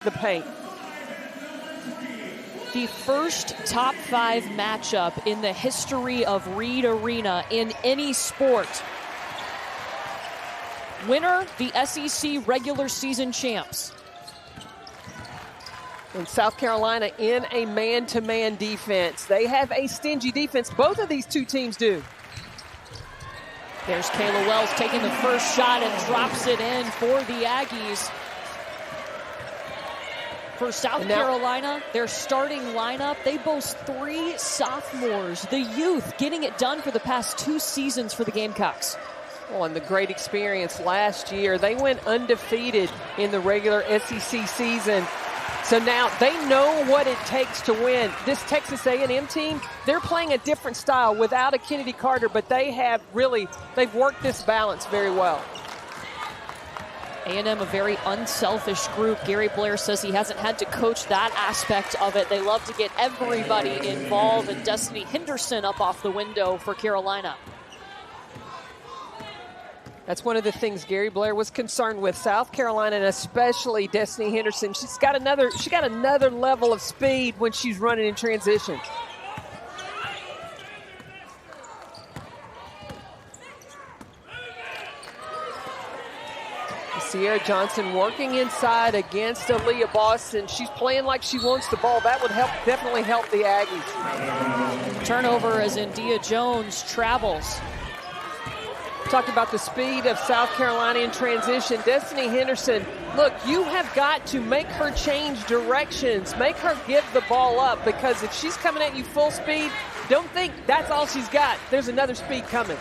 the paint. The first top 5 matchup in the history of Reed Arena in any sport. Winner, the SEC regular season champs. And South Carolina in a man-to-man defense. They have a stingy defense. Both of these two teams do. There's Kayla Wells taking the first shot and drops it in for the Aggies. For South Carolina, their starting lineup, they boast 3 sophomores. The youth getting it done for the past 2 seasons for the Gamecocks. Oh, and the great experience last year. They went undefeated in the regular SEC season. So now they know what it takes to win. This Texas A&M team, they're playing a different style without a Kennedy Carter, but they've worked this balance very well. A&M, a very unselfish group. Gary Blair says he hasn't had to coach that aspect of it. They love to get everybody involved, and Destiny Henderson up off the window for Carolina. That's one of the things Gary Blair was concerned with. South Carolina, and especially Destiny Henderson. She got another level of speed when she's running in transition. Sierra Johnson working inside against Aaliyah Boston. She's playing like she wants the ball. That would definitely help the Aggies. Turnover as India Jones travels. Talked about the speed of South Carolina in transition. Destiny Henderson, look, you have got to make her change directions. Make her give the ball up, because if she's coming at you full speed, don't think that's all she's got. There's another speed coming.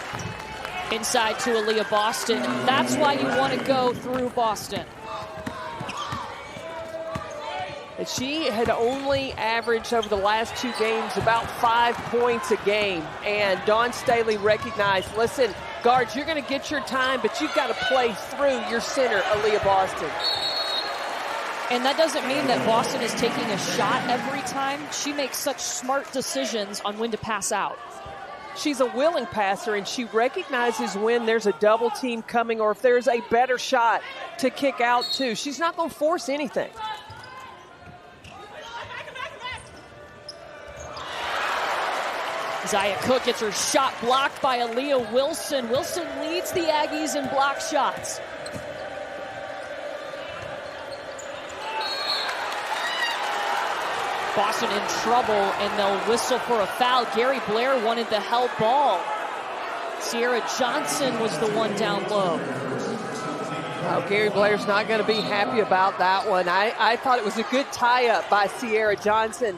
Inside to Aaliyah Boston. That's why you want to go through Boston. She had only averaged over the last 2 games about 5 points a game. And Dawn Staley recognized, listen, guards, you're going to get your time, but you've got to play through your center, Aaliyah Boston. And that doesn't mean that Boston is taking a shot every time. She makes such smart decisions on when to pass out. She's a willing passer, and she recognizes when there's a double team coming or if there's a better shot to kick out to. She's not going to force anything. Zaya Cook gets her shot blocked by Aaliyah Wilson. Wilson leads the Aggies in block shots. Boston in trouble, and they'll whistle for a foul. Gary Blair wanted the help ball. Sierra Johnson was the one down low. Oh, Gary Blair's not going to be happy about that one. I thought it was a good tie-up by Sierra Johnson.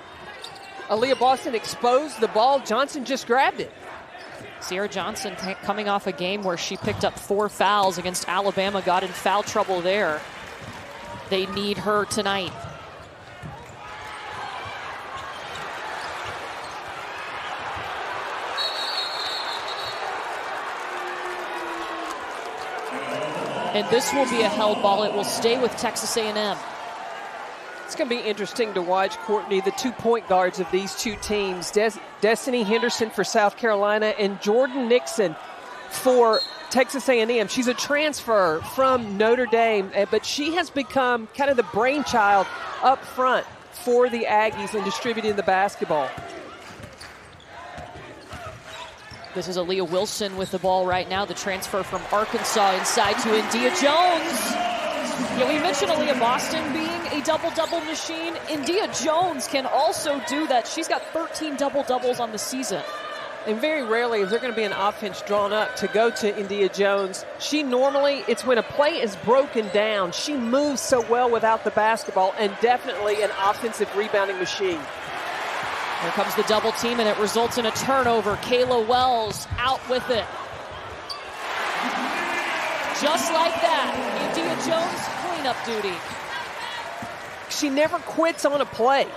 Aaliyah Boston exposed the ball. Johnson just grabbed it. Sierra Johnson coming off a game where she picked up 4 fouls against Alabama, got in foul trouble there. They need her tonight. And this will be a held ball. It will stay with Texas A&M. It's going to be interesting to watch, Courtney, the 2 point guards of these two teams. Destiny Henderson for South Carolina and Jordan Nixon for Texas A&M. She's a transfer from Notre Dame, but she has become kind of the brainchild up front for the Aggies in distributing the basketball. This is Aaliyah Wilson with the ball right now, the transfer from Arkansas inside to India Jones. Yeah, we mentioned Aaliyah Boston being a double-double machine. India Jones can also do that. She's got 13 double-doubles on the season. And very rarely is there going to be an offense drawn up to go to India Jones. She normally, it's when a play is broken down. She moves so well without the basketball, and definitely an offensive rebounding machine. Here comes the double team, and it results in a turnover. Kayla Wells out with it. Just like that, India Jones cleanup duty. She never quits on a play.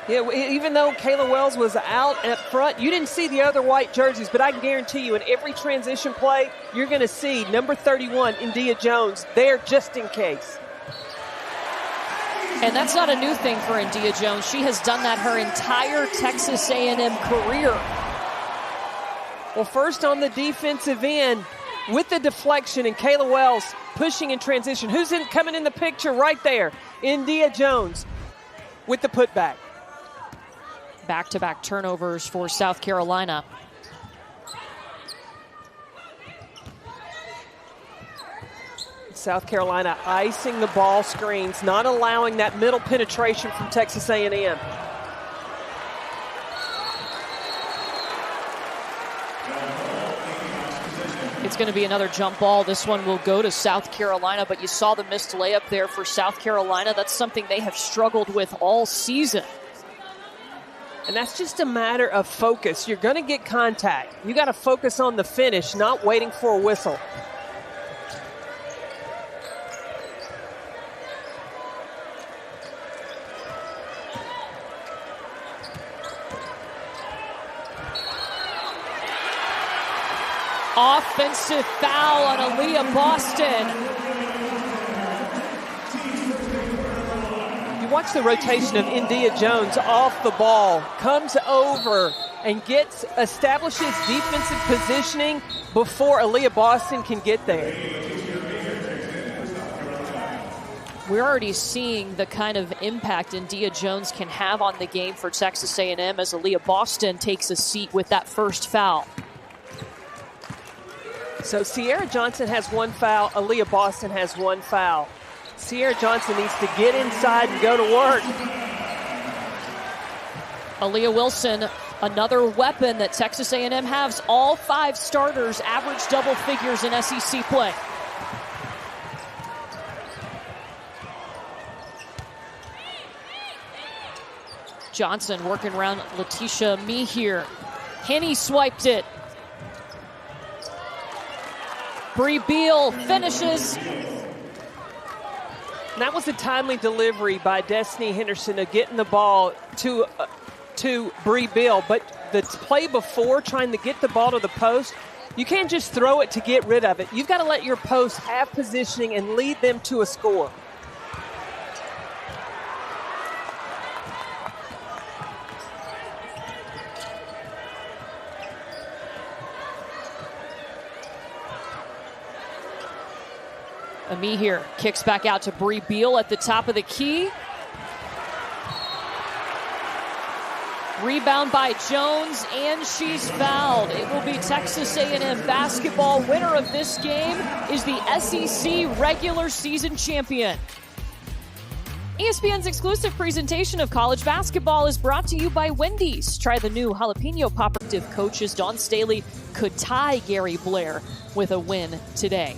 Yeah, even though Kayla Wells was out up front, you didn't see the other white jerseys, but I can guarantee you in every transition play, you're going to see number 31, India Jones, there just in case. And that's not a new thing for India Jones. She has done that her entire Texas A&M career. Well, first on the defensive end with the deflection, and Kayla Wells pushing in transition. Who's coming in the picture right there? India Jones with the putback. Back-to-back turnovers for South Carolina. South Carolina icing the ball screens, not allowing that middle penetration from Texas A&M. It's going to be another jump ball. This one will go to South Carolina, but you saw the missed layup there for South Carolina. That's something they have struggled with all season. And that's just a matter of focus. You're going to get contact. You got to focus on the finish, not waiting for a whistle. Offensive foul on Aaliyah Boston. You watch the rotation of India Jones off the ball, comes over and establishes defensive positioning before Aaliyah Boston can get there. We're already seeing the kind of impact India Jones can have on the game for Texas A&M as Aaliyah Boston takes a seat with that first foul. So Sierra Johnson has one foul. Aaliyah Boston has one foul. Sierra Johnson needs to get inside and go to work. Aaliyah Wilson, another weapon that Texas A&M has. All 5 starters average double figures in SEC play. Johnson working around Letitia Mihir. Henny swiped it. Bree Beal finishes. That was a timely delivery by Destiny Henderson of getting the ball to Bree Beal. But the play before, trying to get the ball to the post, you can't just throw it to get rid of it. You've got to let your post have positioning and lead them to a score. Mihir kicks back out to Bree Beal at the top of the key. Rebound by Jones, and she's fouled. It will be Texas A&M basketball. Winner of this game is the SEC regular season champion. ESPN's exclusive presentation of college basketball is brought to you by Wendy's. Try the new jalapeno popper. Coaches Dawn Staley could tie Gary Blair with a win today.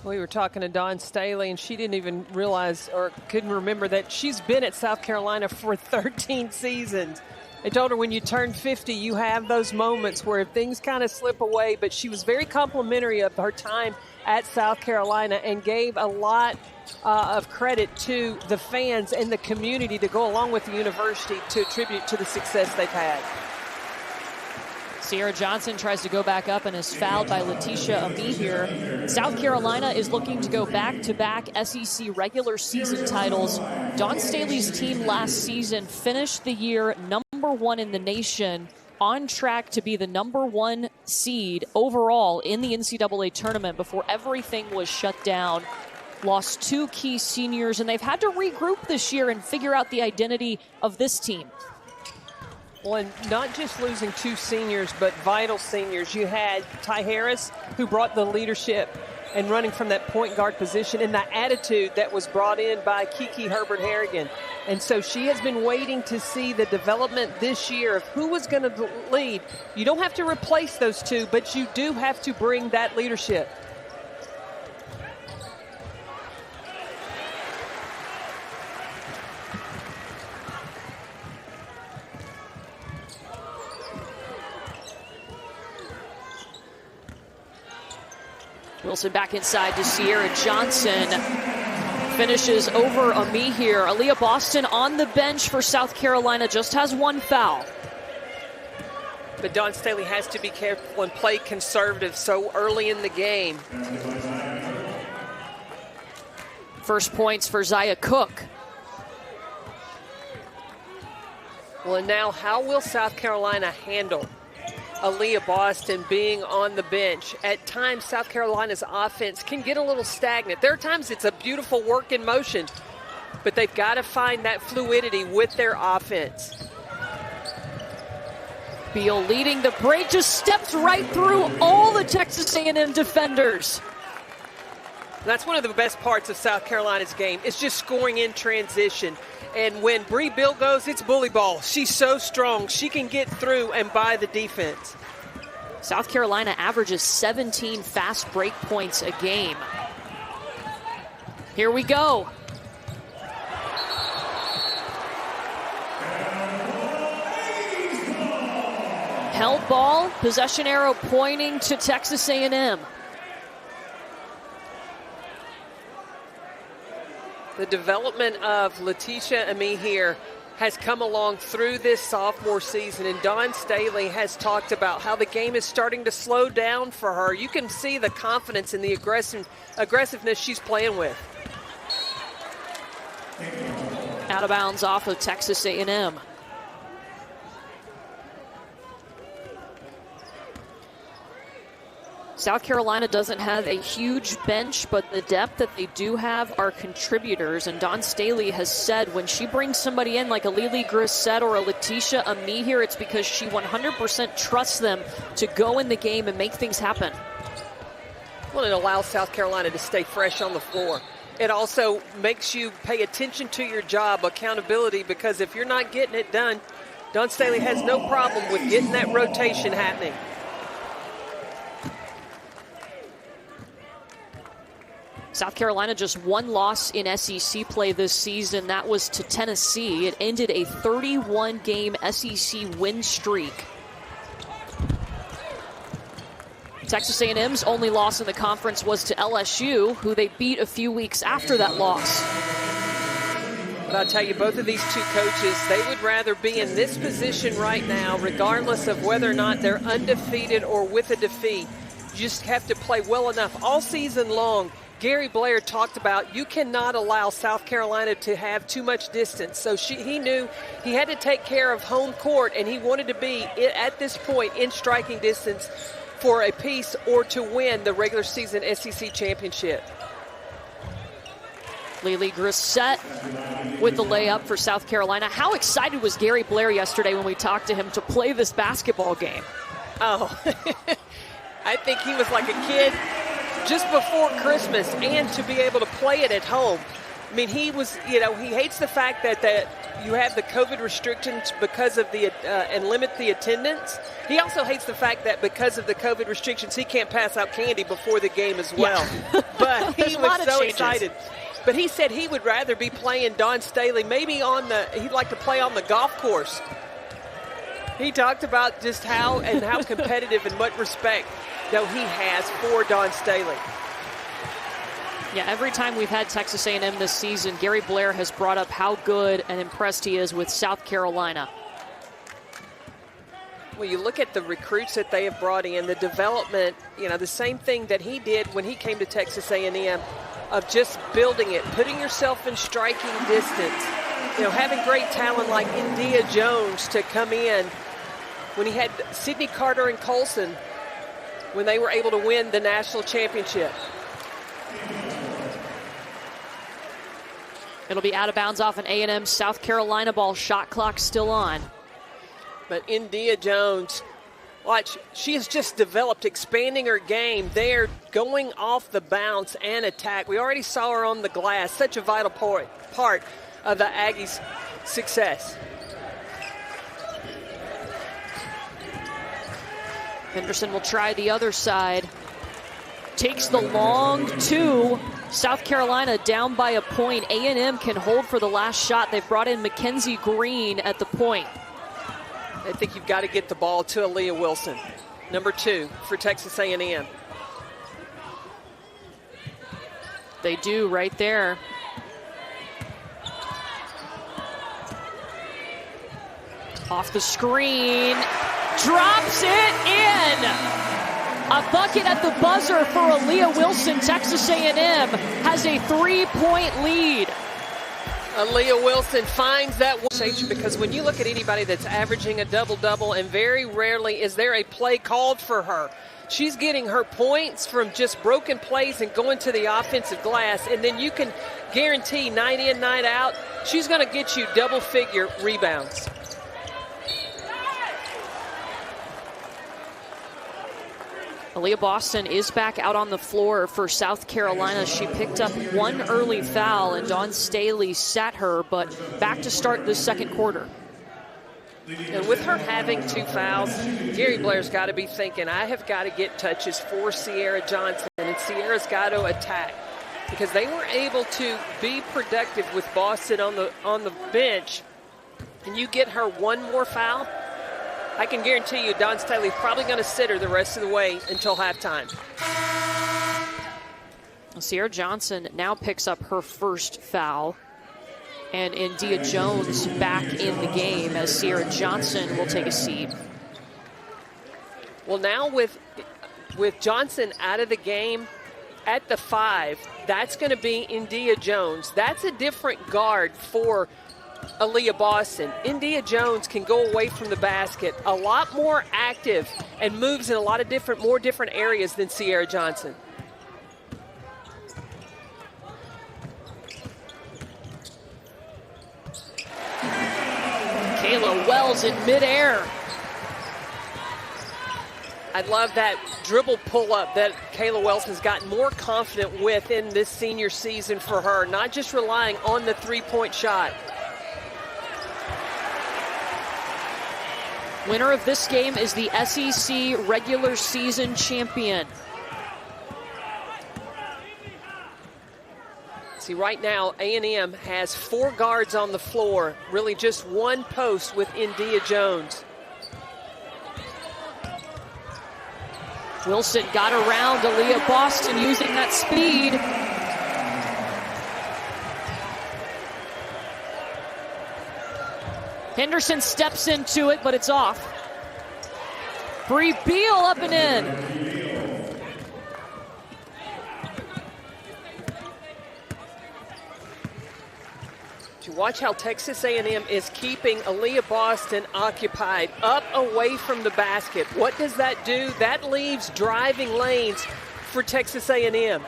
We were talking to Dawn Staley, and she didn't even realize or couldn't remember that she's been at South Carolina for 13 seasons. I told her when you turn 50, you have those moments where things kind of slip away, but she was very complimentary of her time at South Carolina and gave a lot of credit to the fans and the community to go along with the university to attribute to the success they've had. Sierra Johnson tries to go back up and is fouled by Letitia Mihir. South Carolina is looking to go back-to-back SEC regular season titles. Dawn Staley's team last season finished the year number 1 in the nation, on track to be the number 1 seed overall in the NCAA tournament before everything was shut down. Lost 2 key seniors, and they've had to regroup this year and figure out the identity of this team. Well, and not just losing 2 seniors, but vital seniors. You had Ty Harris, who brought the leadership and running from that point guard position, and the attitude that was brought in by Kiki Herbert-Harrigan. And so she has been waiting to see the development this year of who was going to lead. You don't have to replace those 2, but you do have to bring that leadership. Wilson back inside to Sierra Johnson. Finishes over Mihir. Aaliyah Boston on the bench for South Carolina, just has 1 foul. But Dawn Staley has to be careful and play conservative so early in the game. First points for Zaya Cook. Well, and now how will South Carolina handle Aaliyah Boston being on the bench? At times, South Carolina's offense can get a little stagnant. There are times it's a beautiful work in motion, but they've got to find that fluidity with their offense. Beal leading the break, just steps right through all the Texas A&M defenders. That's one of the best parts of South Carolina's game. It's just scoring in transition. And when Bree Beal goes, it's bully ball. She's so strong. She can get through and buy the defense. South Carolina averages 17 fast break points a game. Here we go. Held ball, possession arrow pointing to Texas A&M. The development of Letitia Ami here has come along through this sophomore season, and Dawn Staley has talked about how the game is starting to slow down for her. You can see the confidence and the aggressiveness she's playing with. Out of bounds off of Texas A&M. South Carolina doesn't have a huge bench, but the depth that they do have are contributors. And Dawn Staley has said when she brings somebody in like a Lily Grissett or a Letitia Ami here, it's because she 100% trusts them to go in the game and make things happen. Well, it allows South Carolina to stay fresh on the floor. It also makes you pay attention to your job, accountability, because if you're not getting it done, Dawn Staley has no problem with getting that rotation happening. South Carolina just one loss in SEC play this season. That was to Tennessee. It ended a 31-game SEC win streak. Texas A&M's only loss in the conference was to LSU, who they beat a few weeks after that loss. But I'll tell you, both of these two coaches, they would rather be in this position right now, regardless of whether or not they're undefeated or with a defeat. You just have to play well enough all season long. Gary Blair talked about you cannot allow South Carolina to have too much distance. So he knew he had to take care of home court, and he wanted to be, at this point, in striking distance for a piece or to win the regular season SEC championship. Lily Grissett with the layup for South Carolina. How excited was Gary Blair yesterday when we talked to him to play this basketball game? Oh, I think he was like a kid just before Christmas, and to be able to play it at home. I mean, he was, he hates the fact that you have the COVID restrictions because of and limit the attendance. He also hates the fact that because of the COVID restrictions, he can't pass out candy before the game as well. Yeah. But he was so excited. But he said he would rather be playing Dawn Staley, maybe he'd like to play on the golf course. He talked about just how competitive and what respect that he has for Dawn Staley. Yeah, every time we've had Texas A&M this season, Gary Blair has brought up how good and impressed he is with South Carolina. Well, you look at the recruits that they have brought in, the development, the same thing that he did when he came to Texas A&M, of just building it, putting yourself in striking distance, having great talent like India Jones to come in when he had Sydney Carter and Colson when they were able to win the national championship. It'll be out of bounds off an A&M South Carolina ball. Shot clock still on. But India Jones, watch, she has just developed, expanding her game there, going off the bounce and attack. We already saw her on the glass, such a vital part of the Aggies' success. Henderson will try the other side. Takes the long two. South Carolina down by a point. A&M can hold for the last shot. They've brought in Mackenzie Green at the point. I think you've got to get the ball to Aaliyah Wilson, number 2 for Texas A&M. They do right there. Off the screen. Drops it in. A bucket at the buzzer for Aaliyah Wilson. Texas A&M has a 3-point lead. Aaliyah Wilson finds that because when you look at anybody that's averaging a double-double, and very rarely is there a play called for her. She's getting her points from just broken plays and going to the offensive glass, and then you can guarantee night in, night out, she's going to get you double-figure rebounds. Aaliyah Boston is back out on the floor for South Carolina. She picked up one early foul, and Dawn Staley sat her, but back to start the second quarter. And with her having 2 fouls, Gary Blair's got to be thinking, I have got to get touches for Sierra Johnson, and Sierra's got to attack, because they were able to be productive with Boston on the bench, and you get her one more foul, I can guarantee you Dawn Staley's probably going to sit her the rest of the way until halftime. Sierra Johnson now picks up her first foul. And India Jones back in the game as Sierra Johnson will take a seat. Well, now with Johnson out of the game at the 5, that's going to be India Jones. That's a different guard for Aaliyah Boston. India Jones can go away from the basket a lot more active and moves in a lot of more different areas than Sierra Johnson. Kayla Wells in midair. I love that dribble pull-up that Kayla Wells has gotten more confident with in this senior season for her, not just relying on the three-point shot. Winner of this game is the SEC regular season champion. See, right now, A&M has 4 guards on the floor, really just 1 post with India Jones. Wilson got around Aaliyah Boston using that speed. Henderson steps into it, but it's off. Bree Beal up and in. Watch how Texas A&M is keeping Aaliyah Boston occupied, up away from the basket. What does that do? That leaves driving lanes for Texas A&M.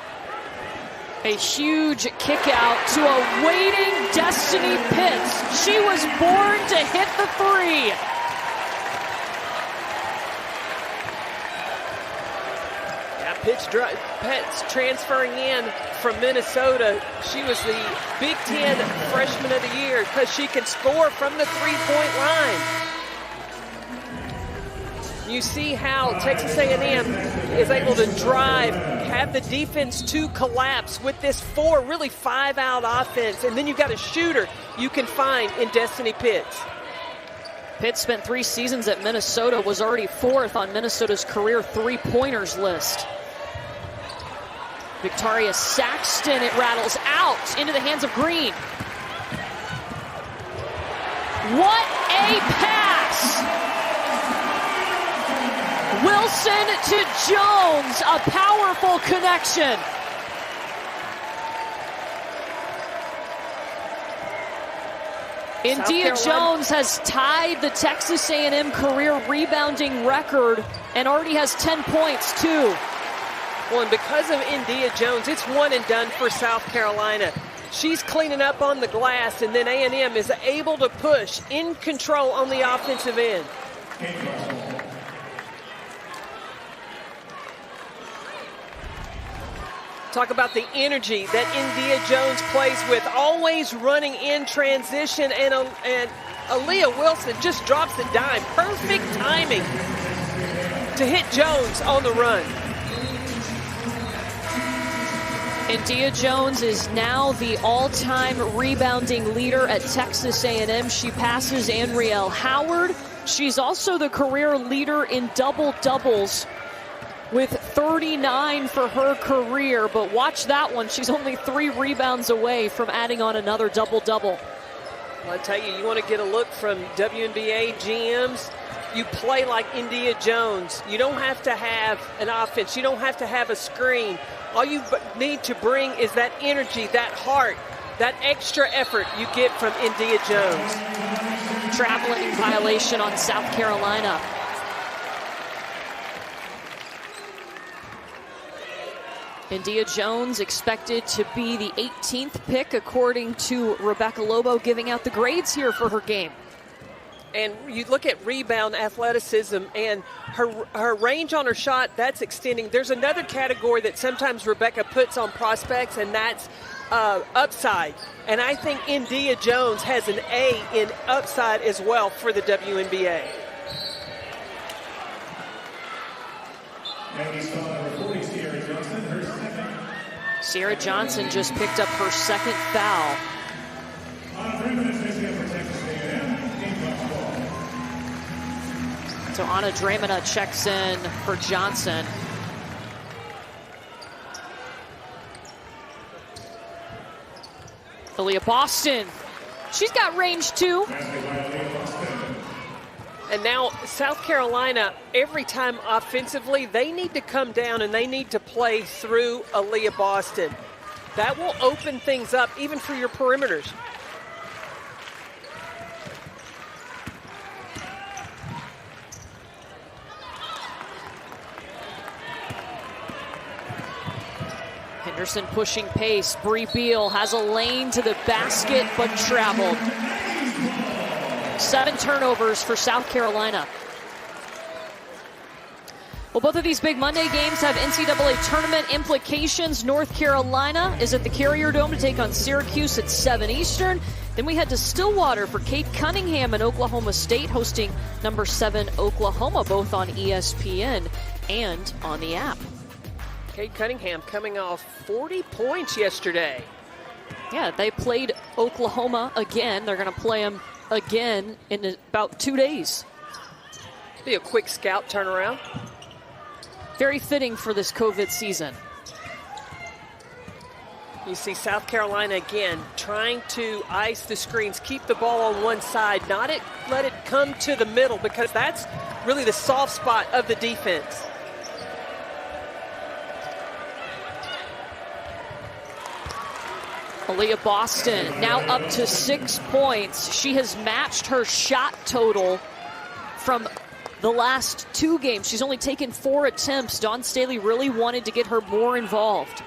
A huge kick out to a waiting Destiny Pitts. She was born to hit the 3. Pitts transferring in from Minnesota. She was the Big Ten Freshman of the Year because she can score from the three-point line. You see how Texas A&M is able to drive, have the defense to collapse with this 4, really 5-out offense, and then you've got a shooter you can find in Destiny Pitts. Pitts spent 3 seasons at Minnesota, was already 4th on Minnesota's career three-pointers list. Victoria Saxton, it rattles out into the hands of Green. What a pass! Wilson to Jones, a powerful connection. India Jones has tied the Texas A&M career rebounding record and already has 10 points too. Well, and because of India Jones, it's one and done for South Carolina. She's cleaning up on the glass, and then A&M is able to push in control on the offensive end. Talk about the energy that India Jones plays with, always running in transition, and Aaliyah Wilson just drops a dime. Perfect timing to hit Jones on the run. India Jones is now the all-time rebounding leader at Texas A&M. She passes Anrielle Howard. She's also the career leader in double-doubles with 39 for her career. But watch that one. She's only 3 rebounds away from adding on another double-double. Well, I tell you, you want to get a look from WNBA GMs, you play like India Jones. You don't have to have an offense. You don't have to have a screen. All you need to bring is that energy, that heart, that extra effort you get from India Jones. Traveling violation on South Carolina. India Jones expected to be the 18th pick according to Rebecca Lobo, giving out the grades here for her game. And you look at rebound athleticism and her range on her shot, that's extending. There's another category that sometimes Rebecca puts on prospects, and that's upside. And I think India Jones has an A in upside as well for the WNBA. Sierra Johnson just picked up her second foul. So Anna Dramina checks in for Johnson. Aaliyah Boston, she's got range too. And now South Carolina, every time offensively, they need to come down and they need to play through Aaliyah Boston. That will open things up even for your perimeters. Henderson pushing pace. Bree Beal has a lane to the basket, but traveled. 7 turnovers for South Carolina. Well, both of these big Monday games have NCAA tournament implications. North Carolina is at the Carrier Dome to take on Syracuse at 7 Eastern. Then we head to Stillwater for Kate Cunningham and Oklahoma State hosting number 7 Oklahoma, both on ESPN and on the app. Kate Cunningham coming off 40 points yesterday. Yeah, they played Oklahoma again. They're going to play them again in about 2 days. Be a quick scout turnaround. Very fitting for this COVID season. You see South Carolina again trying to ice the screens, keep the ball on one side, not let it come to the middle, because that's really the soft spot of the defense. Aaliyah Boston now up to 6 points. She has matched her shot total from the last 2 games. She's only taken 4 attempts. Dawn Staley really wanted to get her more involved.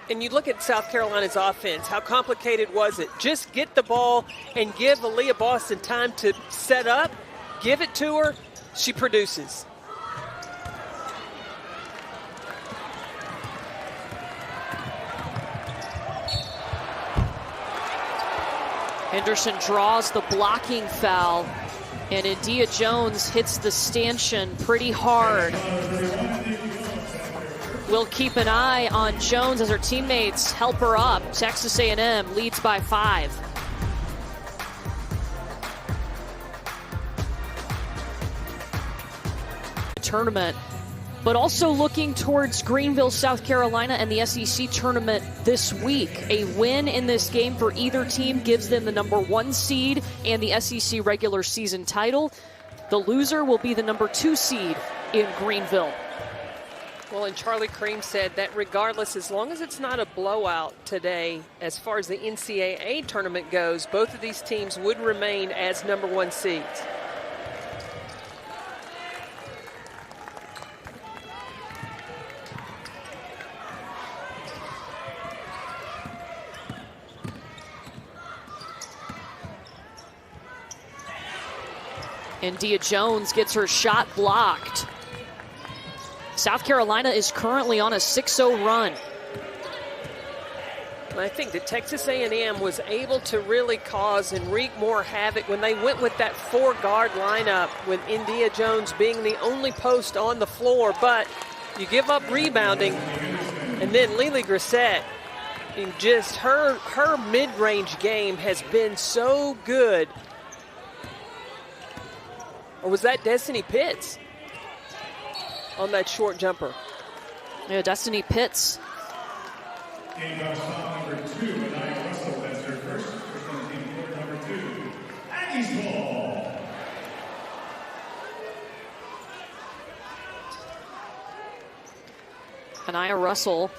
And you look at South Carolina's offense, how complicated was it? Just get the ball and give Aaliyah Boston time to set up, give it to her, she produces. Henderson draws the blocking foul, and India Jones hits the stanchion pretty hard. We'll keep an eye on Jones as her teammates help her up. Texas A&M leads by 5. Tournament, but also looking towards Greenville, South Carolina and the SEC tournament this week. A win in this game for either team gives them the number 1 seed and the SEC regular season title. The loser will be the number 2 seed in Greenville. Well, and Charlie Cream said that regardless, as long as it's not a blowout today, as far as the NCAA tournament goes, both of these teams would remain as number 1 seeds. India Jones gets her shot blocked. South Carolina is currently on a 6-0 run. I think that Texas A&M was able to really cause and wreak more havoc when they went with that 4-guard lineup, with India Jones being the only post on the floor. But you give up rebounding, and then Lily Grissett, just her mid-range game has been so good. Or was that Destiny Pitts on that short jumper? Yeah, Destiny Pitts. Number 2, and Russell, that's her first. Number 2, Aggies ball. Anaya Russell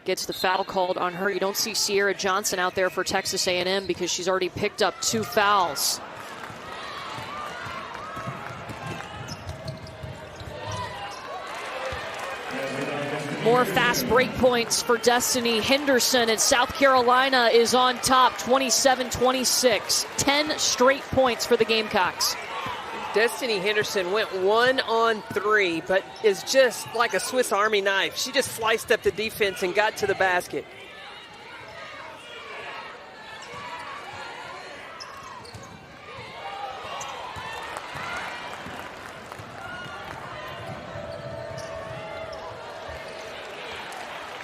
gets the foul called on her. You don't see Sierra Johnson out there for Texas A&M because she's already picked up 2 fouls. More fast break points for Destiny Henderson, and South Carolina is on top 27-26. 10 straight points for the Gamecocks. Destiny Henderson went 1 on 3, but is just like a Swiss Army knife. She just sliced up the defense and got to the basket.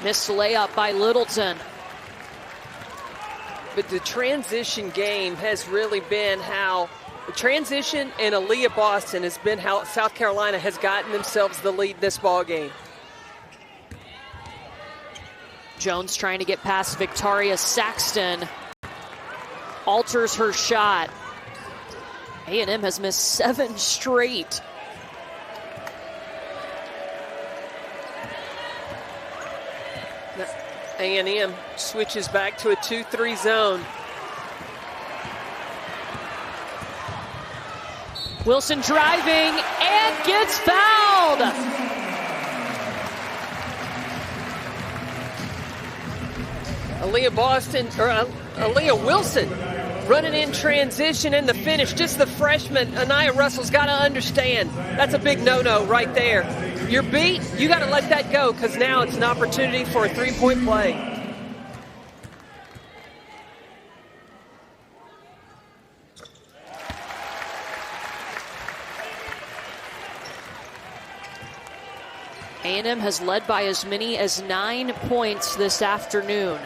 Missed layup by Littleton. But the transition game has really been how the transition and Aaliyah Boston has been how South Carolina has gotten themselves the lead this ball game. Jones trying to get past Victoria Saxton. Alters her shot. A&M has missed 7 straight. A&M switches back to a 2-3 zone. Wilson driving and gets fouled. Aaliyah Wilson running in transition and the finish. Just the freshman, Anaya Russell's got to understand. That's a big no-no right there. You're beat, you got to let that go, because now it's an opportunity for a 3-point play. A&M has led by as many as 9 points this afternoon.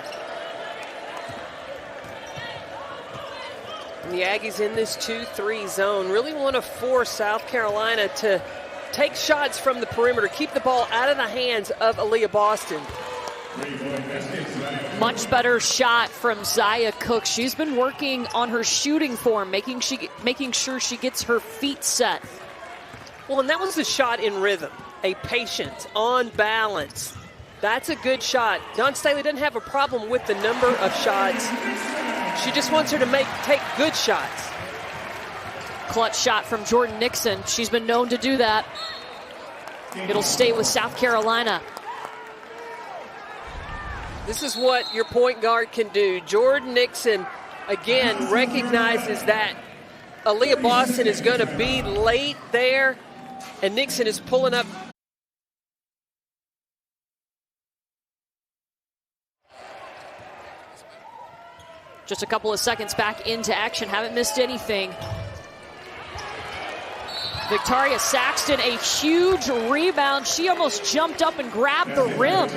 And the Aggies in this 2-3 zone really want to force South Carolina to take shots from the perimeter, keep the ball out of the hands of Aaliyah Boston. Much better shot from Zaya Cook. She's been working on her shooting form, making sure she gets her feet set. Well, and that was a shot in rhythm, a patient, on balance. That's a good shot. Dawn Staley doesn't have a problem with the number of shots. She just wants her to take good shots. Clutch shot from Jordan Nixon. She's been known to do that. It'll stay with South Carolina. This is what your point guard can do. Jordan Nixon, again, recognizes that Aaliyah Boston is going to be late there, and Nixon is pulling up. Just a couple of seconds back into action. Haven't missed anything. Victoria Saxton, a huge rebound. She almost jumped up and grabbed the rim.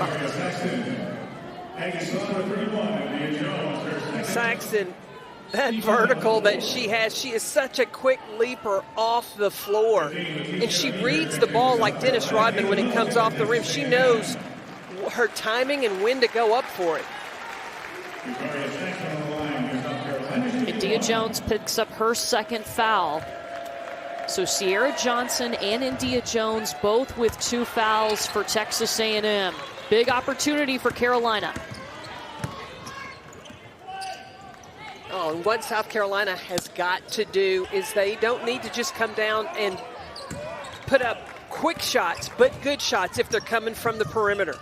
Saxton, that vertical that she has, she is such a quick leaper off the floor. And she reads the ball like Dennis Rodman when it comes off the rim. She knows her timing and when to go up for it. India Jones picks up her second foul. So Sierra Johnson and India Jones both with 2 fouls for Texas A&M. Big opportunity for Carolina. Oh, and what South Carolina has got to do is they don't need to just come down and put up quick shots, but good shots if they're coming from the perimeter.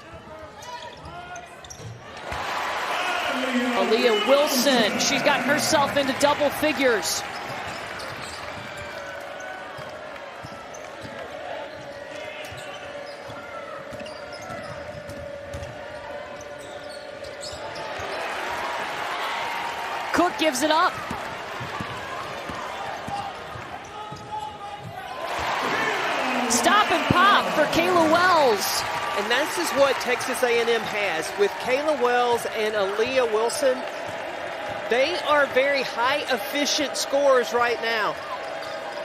Aaliyah Wilson, she's gotten herself into double figures. Cook gives it up. Stop and pop for Kayla Wells. And this is what Texas A&M has. With Kayla Wells and Aaliyah Wilson, they are very high efficient scorers right now.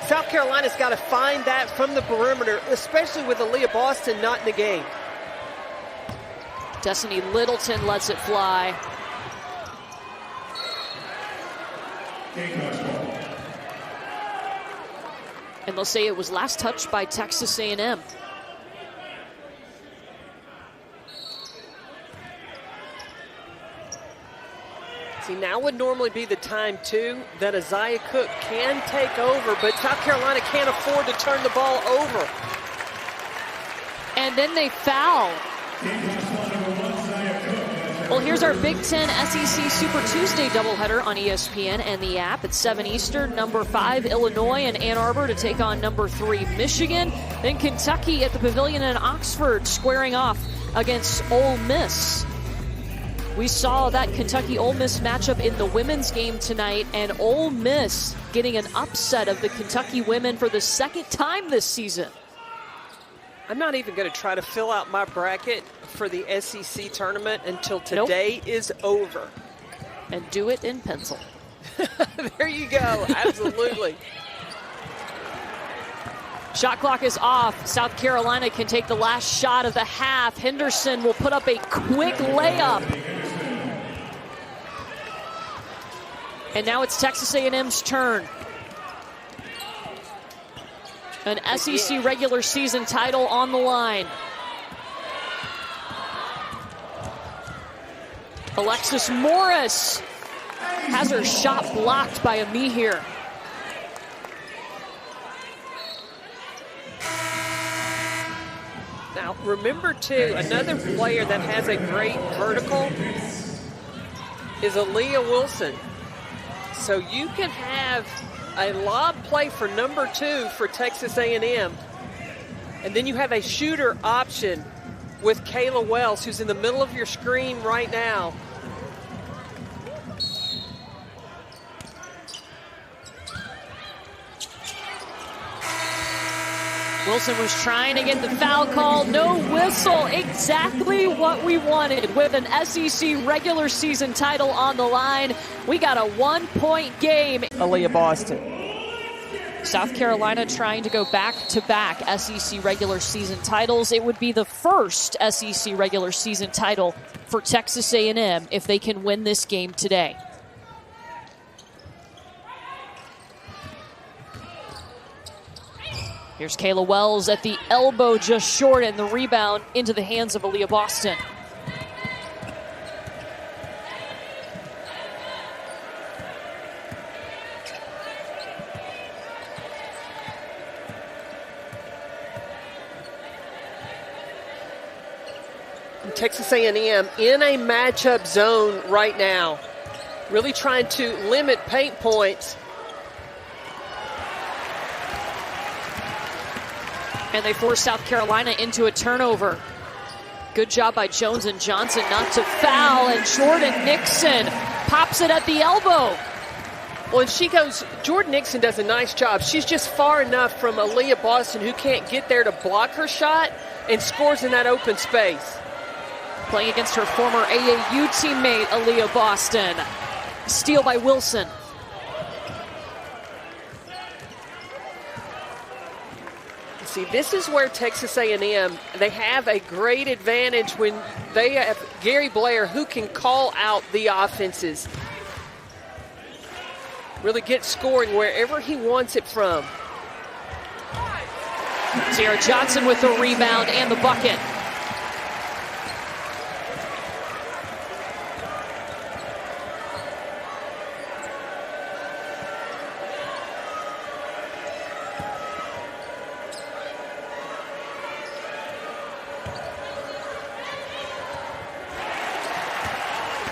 South Carolina's got to find that from the perimeter, especially with Aaliyah Boston not in the game. Destiny Littleton lets it fly. And they'll say it was last touched by Texas A&M. See, now would normally be the time, too, that Isaiah Cook can take over, but South Carolina can't afford to turn the ball over. And then they foul. Well, here's our Big Ten SEC Super Tuesday doubleheader on ESPN and the app at 7 Eastern. Number 5, Illinois and Ann Arbor to take on number 3, Michigan. Then Kentucky at the Pavilion in Oxford squaring off against Ole Miss. We saw that Kentucky-Ole Miss matchup in the women's game tonight, and Ole Miss getting an upset of the Kentucky women for the second time this season. I'm not even going to try to fill out my bracket for the SEC tournament until today is over. And do it in pencil. There you go. Absolutely. Shot clock is off. South Carolina can take the last shot of the half. Henderson will put up a quick layup. And now it's Texas A&M's turn. An SEC regular season title on the line. Alexis Morris has her shot blocked by Amihir. Now, remember, too, another player that has a great vertical is Aaliyah Wilson. So you can have a lob play for number 2 for Texas A&M. And then you have a shooter option with Kayla Wells, who's in the middle of your screen right now. Wilson was trying to get the foul call. No whistle. Exactly what we wanted. With an SEC regular season title on the line, we got a 1-point game. Aaliyah Boston. South Carolina trying to go back-to-back SEC regular season titles. It would be the first SEC regular season title for Texas A&M if they can win this game today. Here's Kayla Wells at the elbow, just short, and the rebound into the hands of Aaliyah Boston. Texas A&M in a matchup zone right now, really trying to limit paint points. And they force South Carolina into a turnover. Good job by Jones and Johnson not to foul, and Jordan Nixon pops it at the elbow. Well, and she goes, Jordan Nixon does a nice job. She's just far enough from Aaliyah Boston, who can't get there to block her shot, and scores in that open space. Playing against her former AAU teammate, Aaliyah Boston. Steal by Wilson. See, this is where Texas A&M, they have a great advantage when they have Gary Blair, who can call out the offenses. Really get scoring wherever he wants it from. Sierra Johnson with the rebound and the bucket.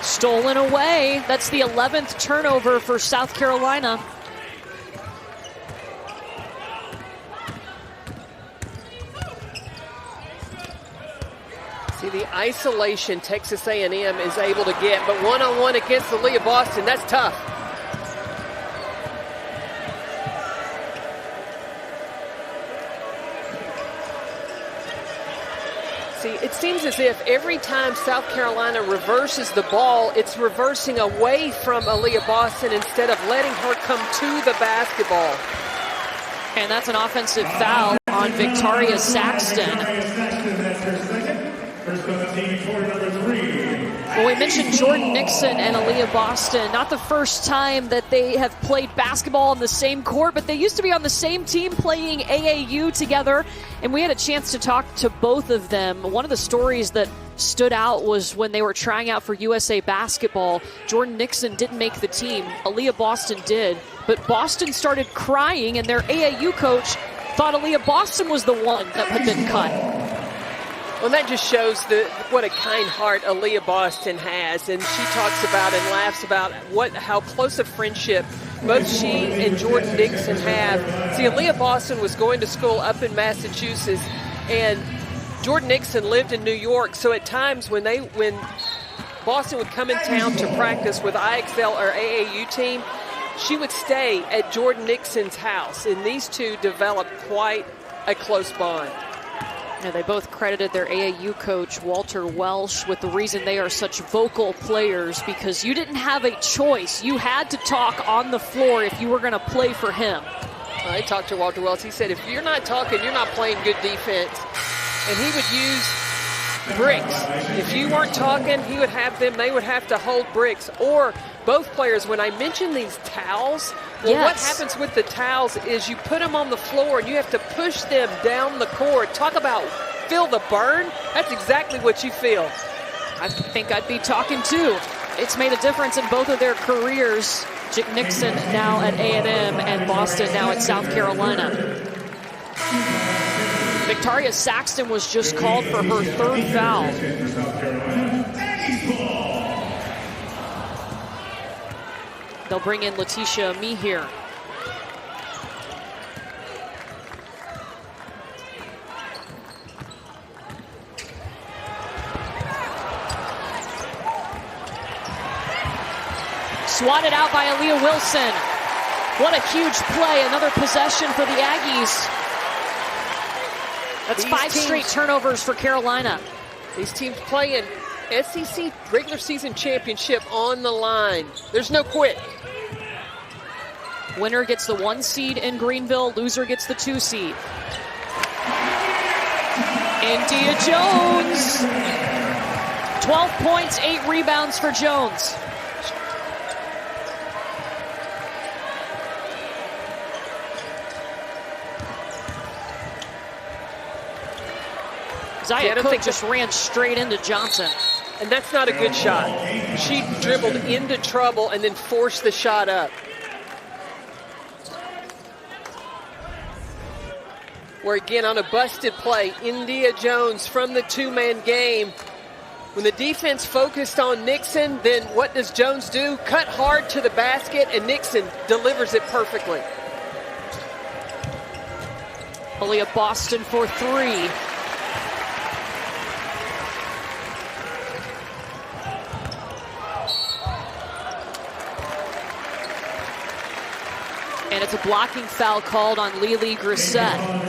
Stolen away. That's the 11th turnover for South Carolina. See, the isolation Texas A&M is able to get, but one-on-one against Aaliyah Boston, that's tough. See, it seems as if every time South Carolina reverses the ball, it's reversing away from Aaliyah Boston instead of letting her come to the basketball. And that's an offensive foul on Victoria Saxton. Well, we mentioned Jordan Nixon and Aaliyah Boston. Not the first time that they have played basketball on the same court, but they used to be on the same team playing AAU together. And we had a chance to talk to both of them. One of the stories that stood out was when they were trying out for USA Basketball. Jordan Nixon didn't make the team. Aaliyah Boston did. But Boston started crying, and their AAU coach thought Aaliyah Boston was the one that had been cut. Well, that just shows what a kind heart Aaliyah Boston has, and she talks about and laughs about how close a friendship both she and Jordan Nixon have. See, Aaliyah Boston was going to school up in Massachusetts, and Jordan Nixon lived in New York. So at times when Boston would come in town to practice with IXL or AAU team, she would stay at Jordan Nixon's house, and these two developed quite a close bond. Yeah, they both credited their AAU coach, Walter Welsh, with the reason they are such vocal players, because you didn't have a choice. You had to talk on the floor if you were going to play for him. I talked to Walter Welsh. He said, if you're not talking, you're not playing good defense. And he would use bricks. If you weren't talking, he would have them, they would have to hold bricks. Or both players, when I mention these towels, well, yes. What happens with the towels is you put them on the floor and you have to push them down the court. Talk about feel the burn. That's exactly what you feel. I think I'd be talking too. It's made a difference in both of their careers. Nixon now at A&M and Boston now at South Carolina. Victoria Saxton was just called for her third foul. They'll bring in Letitia Mihir. Swatted out by Aaliyah Wilson. What a huge play. Another possession for the Aggies. That's five straight turnovers for Carolina. These teams playing SEC regular season championship on the line. There's no quit. Winner gets the 1 seed in Greenville. Loser gets the 2 seed. India Jones. 12 points, 8 rebounds for Jones. Zaya Cook just ran straight into Johnson. And that's not a good shot. She dribbled into trouble and then forced the shot up. Where again, on a busted play, India Jones from the two-man game. When the defense focused on Nixon, then what does Jones do? Cut hard to the basket, and Nixon delivers it perfectly. Aaliyah Boston for 3. And it's a blocking foul called on Lily Grissett.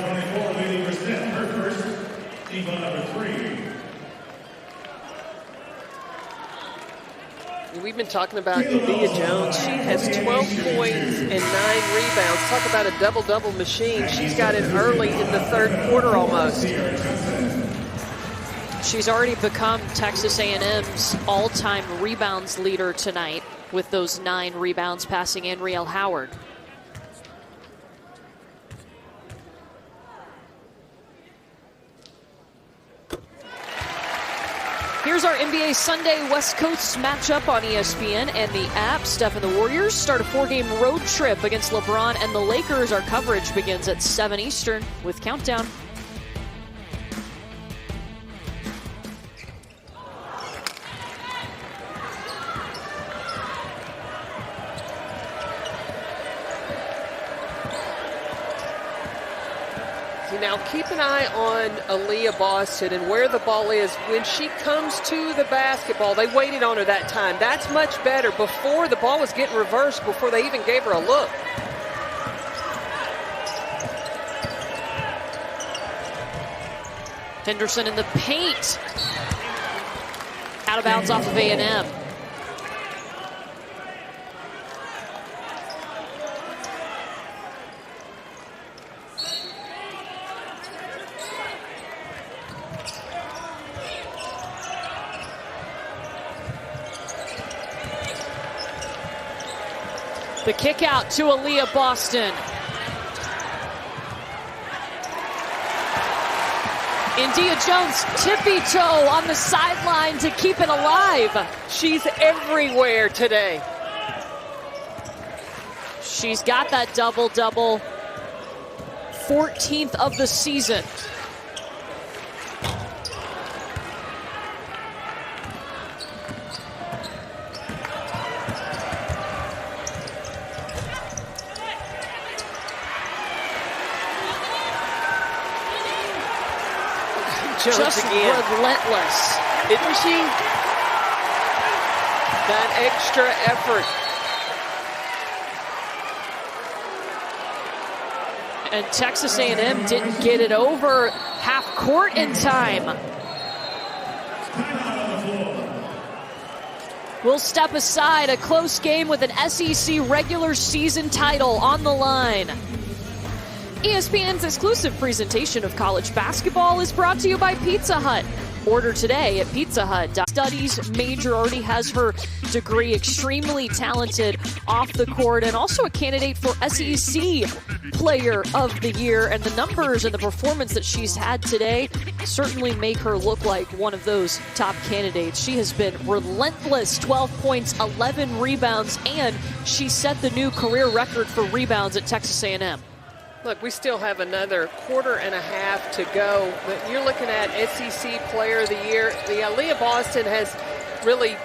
We've been talking about Aaliyah Jones. She has 12 points and 9 rebounds. Talk about a double-double machine. She's got it early in the third quarter almost. She's already become Texas A&M's all-time rebounds leader tonight with those 9 rebounds, passing Anriel Howard. Here's our NBA Sunday West Coast matchup on ESPN and the app. Steph and the Warriors start a 4-game road trip against LeBron and the Lakers. Our coverage begins at 7 Eastern with Countdown. Now keep an eye on Aaliyah Boston and where the ball is. When she comes to the basketball, they waited on her that time. That's much better. Before, the ball was getting reversed before they even gave her a look. Henderson in the paint. Out of bounds off of A&M. The kick out to Aaliyah Boston. India Jones tippy-toe on the sideline to keep it alive. She's everywhere today. She's got that double-double. 14th of the season. Jones just again. relentless. Isn't she? That extra effort. And Texas A&M didn't get it over half court in time. We'll step aside. A close game with an SEC regular season title on the line. ESPN's exclusive presentation of college basketball is brought to you by Pizza Hut. Order today at Pizza Hut. Studies major, already has her degree, extremely talented off the court, and also a candidate for SEC Player of the Year. And the numbers and the performance that she's had today certainly make her look like one of those top candidates. She has been relentless. 12 points, 11 rebounds, and she set the new career record for rebounds at Texas A&M. Look, we still have another quarter and a half to go, but you're looking at SEC Player of the Year. The Leah Boston has really,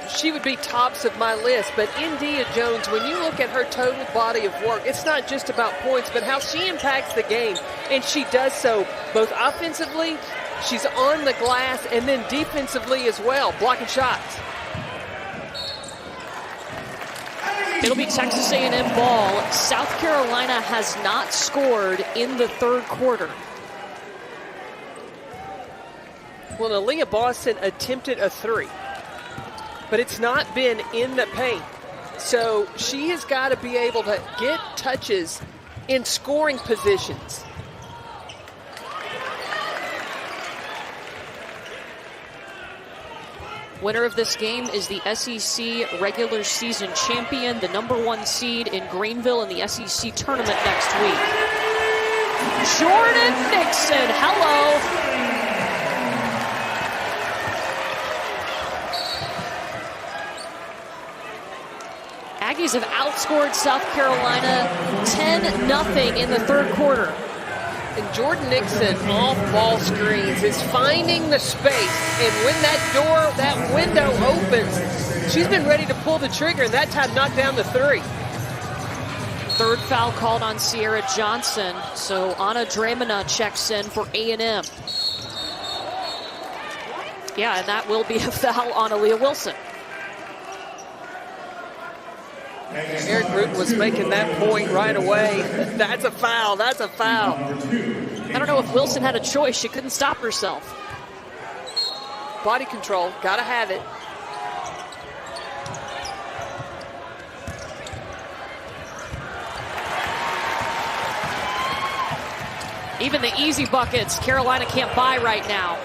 she would be tops of my list, but India Jones, when you look at her total body of work, it's not just about points, but how she impacts the game, and she does so both offensively, she's on the glass, and then defensively as well, blocking shots. It'll be Texas A&M ball. South Carolina has not scored in the third quarter. Well, Aaliyah Boston attempted a three, but it's not been in the paint. So she has got to be able to get touches in scoring positions. Winner of this game is the SEC regular season champion, the #1 seed in Greenville in the SEC tournament next week. Jordan Nixon, hello. Aggies have outscored South Carolina 10-0 in the third quarter. And Jordan Nixon off ball screens is finding the space. And when that window opens, she's been ready to pull the trigger, and that time knocked down the three. Third foul called on Sierra Johnson. So Anna Dramina checks in for A&M. Yeah, and that will be a foul on Aaliyah Wilson. Eric Root was making that point right away. That's a foul. That's a foul. I don't know if Wilson had a choice. She couldn't stop herself. Body control. Got to have it. Even the easy buckets, Carolina can't buy right now.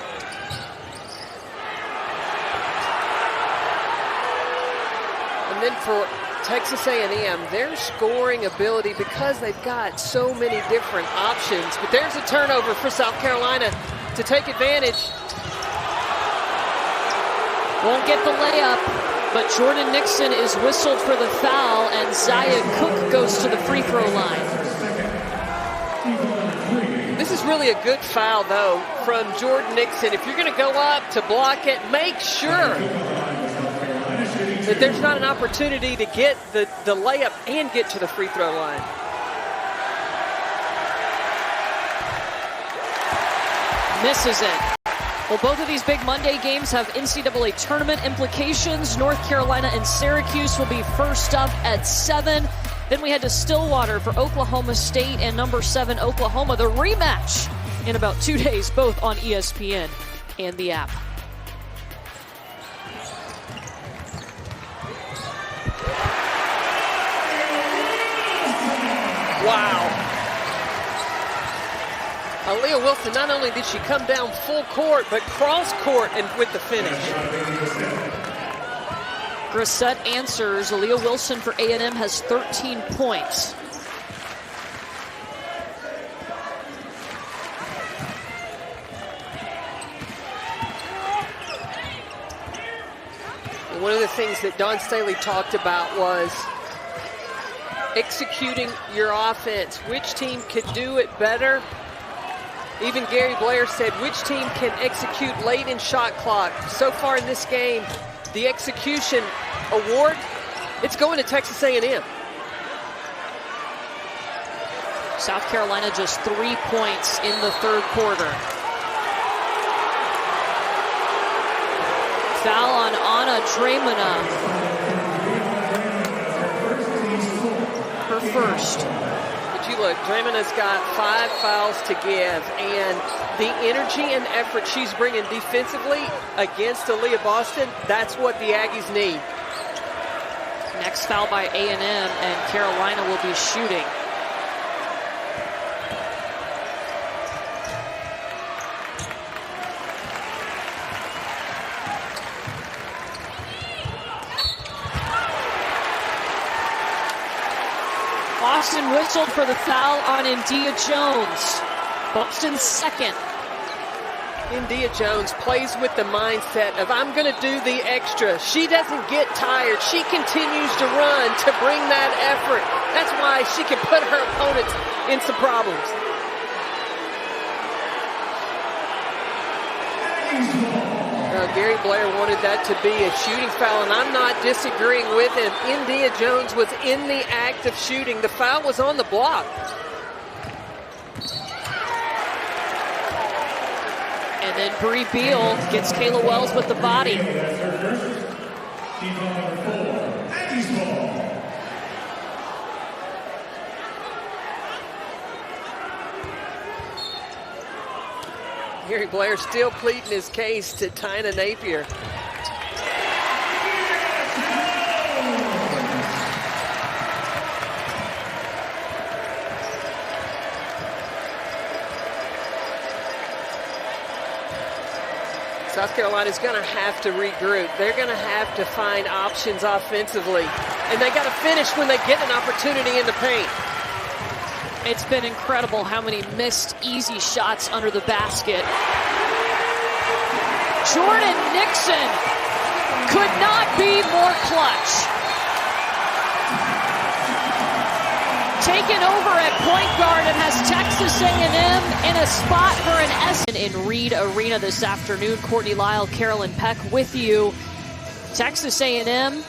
And then for Texas A&M, their scoring ability, because they've got so many different options. But there's a turnover for South Carolina to take advantage. Won't get the layup, but Jordan Nixon is whistled for the foul, and Zaya Cook goes to the free throw line. This is really a good foul, though, from Jordan Nixon. If you're going to go up to block it, make sure that there's not an opportunity to get the layup and get to the free throw line. Misses it. Well, both of these big Monday games have NCAA tournament implications. North Carolina and Syracuse will be first up at 7. Then we head to Stillwater for Oklahoma State and #7 Oklahoma. The rematch in about 2 days, both on ESPN and the app. Wow. Aaliyah Wilson, not only did she come down full court, but cross court and with the finish. Grissett answers. Aaliyah Wilson for A&M has 13 points. One of the things that Don Staley talked about was executing your offense. Which team could do it better? Even Gary Blair said, which team can execute late in shot clock? So far in this game, the execution award, it's going to Texas A&M. South Carolina just 3 points in the third quarter. Foul on Anna Dremina. Her first. But you look, Dramina's got 5 fouls to give, and the energy and effort she's bringing defensively against Aaliyah Boston, that's what the Aggies need. Next foul by A&M, and Carolina will be shooting. Boston whistled for the foul on India Jones. Boston's second. India Jones plays with the mindset of, I'm going to do the extra. She doesn't get tired. She continues to run to bring that effort. That's why she can put her opponents in some problems. Gary Blair wanted that to be a shooting foul, and I'm not disagreeing with him. India Jones was in the act of shooting. The foul was on the block. And then Bree Beal gets Kayla Wells with the body. Gary Blair still pleading his case to Tyna Napier. South Carolina's going to have to regroup. They're going to have to find options offensively. And they got to finish when they get an opportunity in the paint. It's been incredible how many missed easy shots under the basket. Jordan Nixon could not be more clutch. Taken over at point guard and has Texas A&M in a spot for an S. In Reed Arena this afternoon, Courtney Lyle, Carolyn Peck with you. Texas A&M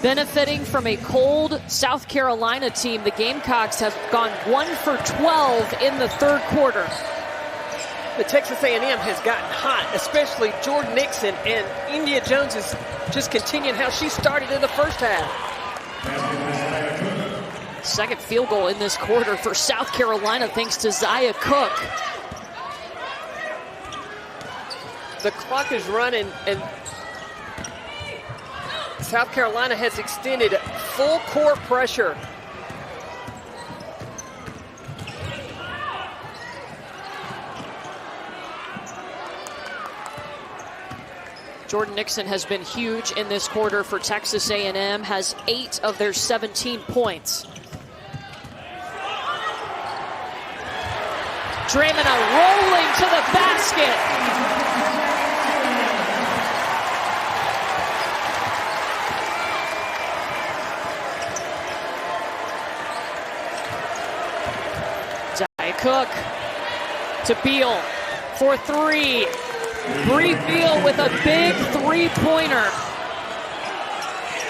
benefiting from a cold South Carolina team. The Gamecocks have gone 1 for 12 in the third quarter. The Texas A&M has gotten hot, especially Jordan Nixon, and India Jones is just continuing how she started in the first half. Second field goal in this quarter for South Carolina thanks to Zaya Cook. The clock is running, and South Carolina has extended full court pressure. Jordan Nixon has been huge in this quarter for Texas A&M, has 8 of their 17 points. Dremina rolling to the basket. Zaya Cook to Beal for 3. Bree Beal with a big three-pointer.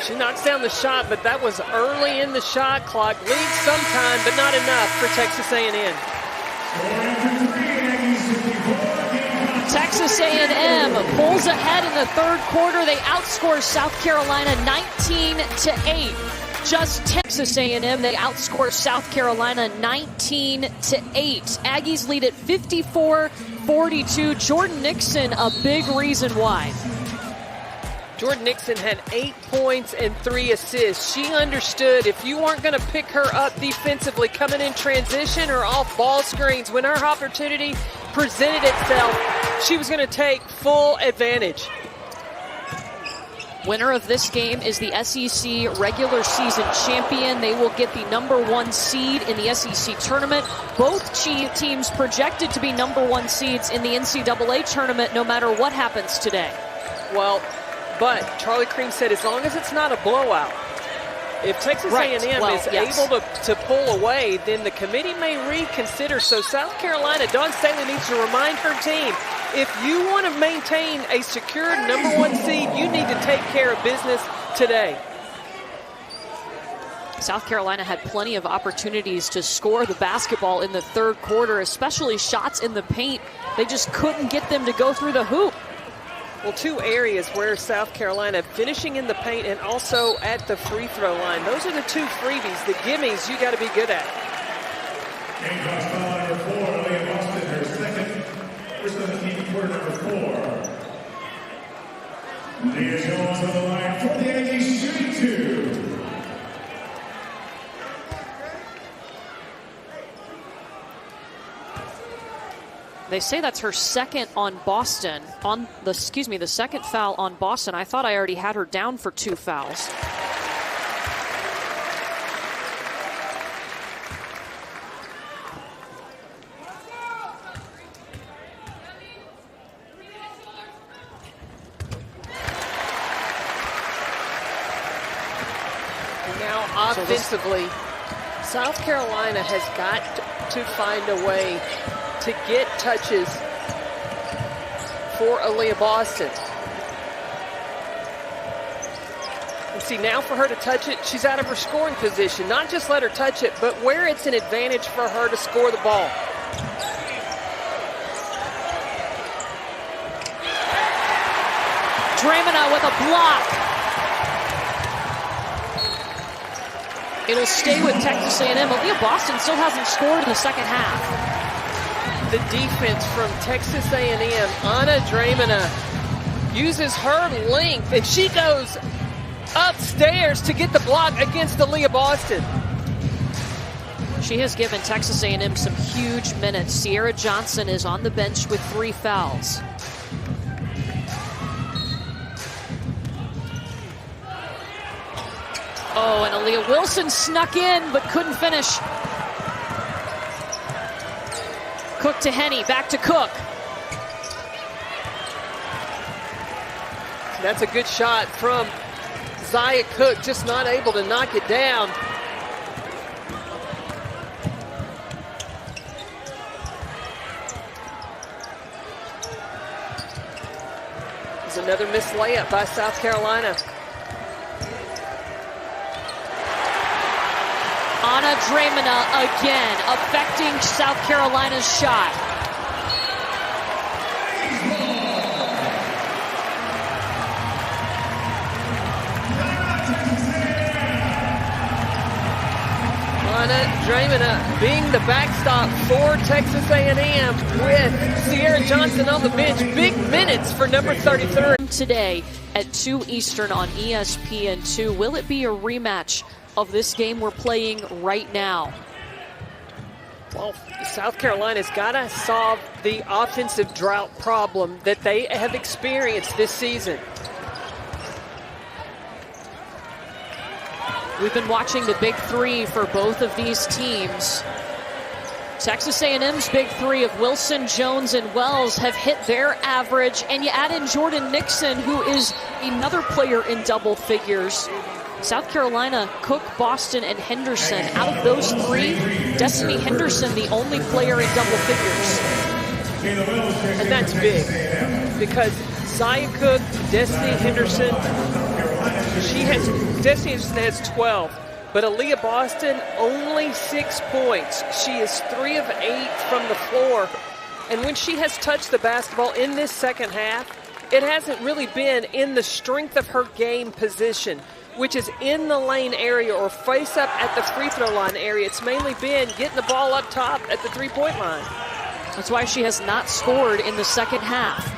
She knocks down the shot, but that was early in the shot clock. Leads sometime, but not enough for Texas A&M. Texas A&M pulls ahead in the third quarter. They outscore South Carolina 19-8. Just Texas A&M, they outscore South Carolina 19-8. Aggies lead at 54-42. Jordan Nixon, a big reason why. Jordan Nixon had 8 points and 3 assists. She understood if you weren't going to pick her up defensively coming in transition or off ball screens, when her opportunity presented itself, she was going to take full advantage. Winner of this game is the SEC regular season champion. They will get the #1 seed in the SEC tournament. Both teams projected to be #1 seeds in the NCAA tournament no matter what happens today. Well, but Charlie Cream said as long as it's not a blowout, if Texas A&M is able to pull away, then the committee may reconsider. So South Carolina, Dawn Staley needs to remind her team, if you want to maintain a secure #1 seed, you need to take care of business today. South Carolina had plenty of opportunities to score the basketball in the third quarter, especially shots in the paint. They just couldn't get them to go through the hoop. Well, two areas where South Carolina finishing in the paint and also at the free throw line. Those are the two freebies, the gimmies you got to be good at. Game cross foul number 4, Aaliyah Boston, her second. First on the team, quarter number 4. Leah Jones on the line for the Aggies, shooting 2. They say that's her second on Boston. The second foul on Boston. I thought I already had her down for 2 fouls. Now offensively, South Carolina has got to find a way to get touches for Aaliyah Boston. And see, now for her to touch it, she's out of her scoring position. Not just let her touch it, but where it's an advantage for her to score the ball. Dramina with a block. It'll stay with Texas A&M. Aaliyah Boston still hasn't scored in the second half. The defense from Texas A&M, Anna Dramina, uses her length, and she goes upstairs to get the block against Aaliyah Boston. She has given Texas A&M some huge minutes. Sierra Johnson is on the bench with 3 fouls. Oh, and Aaliyah Wilson snuck in but couldn't finish. Cook to Henny, back to Cook. That's a good shot from Zaya Cook, just not able to knock it down. There's another missed layup by South Carolina. Anna Dramina again, affecting South Carolina's shot. Anna Dramina being the backstop for Texas A&M with Sierra Johnson on the bench. Big minutes for number 33. Today at 2 Eastern on ESPN2. Will it be a rematch of this game we're playing right now? Well, South Carolina's got to solve the offensive drought problem that they have experienced this season. We've been watching the big three for both of these teams. Texas A&M's big three of Wilson, Jones, and Wells have hit their average, and you add in Jordan Nixon, who is another player in double figures. South Carolina, Cook, Boston, and Henderson. Out of those 3, Destiny Henderson, the only player in double figures. And that's big because Zaya Cook, Destiny Henderson, Destiny Henderson has 12, but Aaliyah Boston only 6 points. She is 3 of 8 from the floor. And when she has touched the basketball in this second half, it hasn't really been in the strength of her game position, which is in the lane area or face up at the free throw line area. It's mainly been getting the ball up top at the 3-point line. That's why she has not scored in the second half.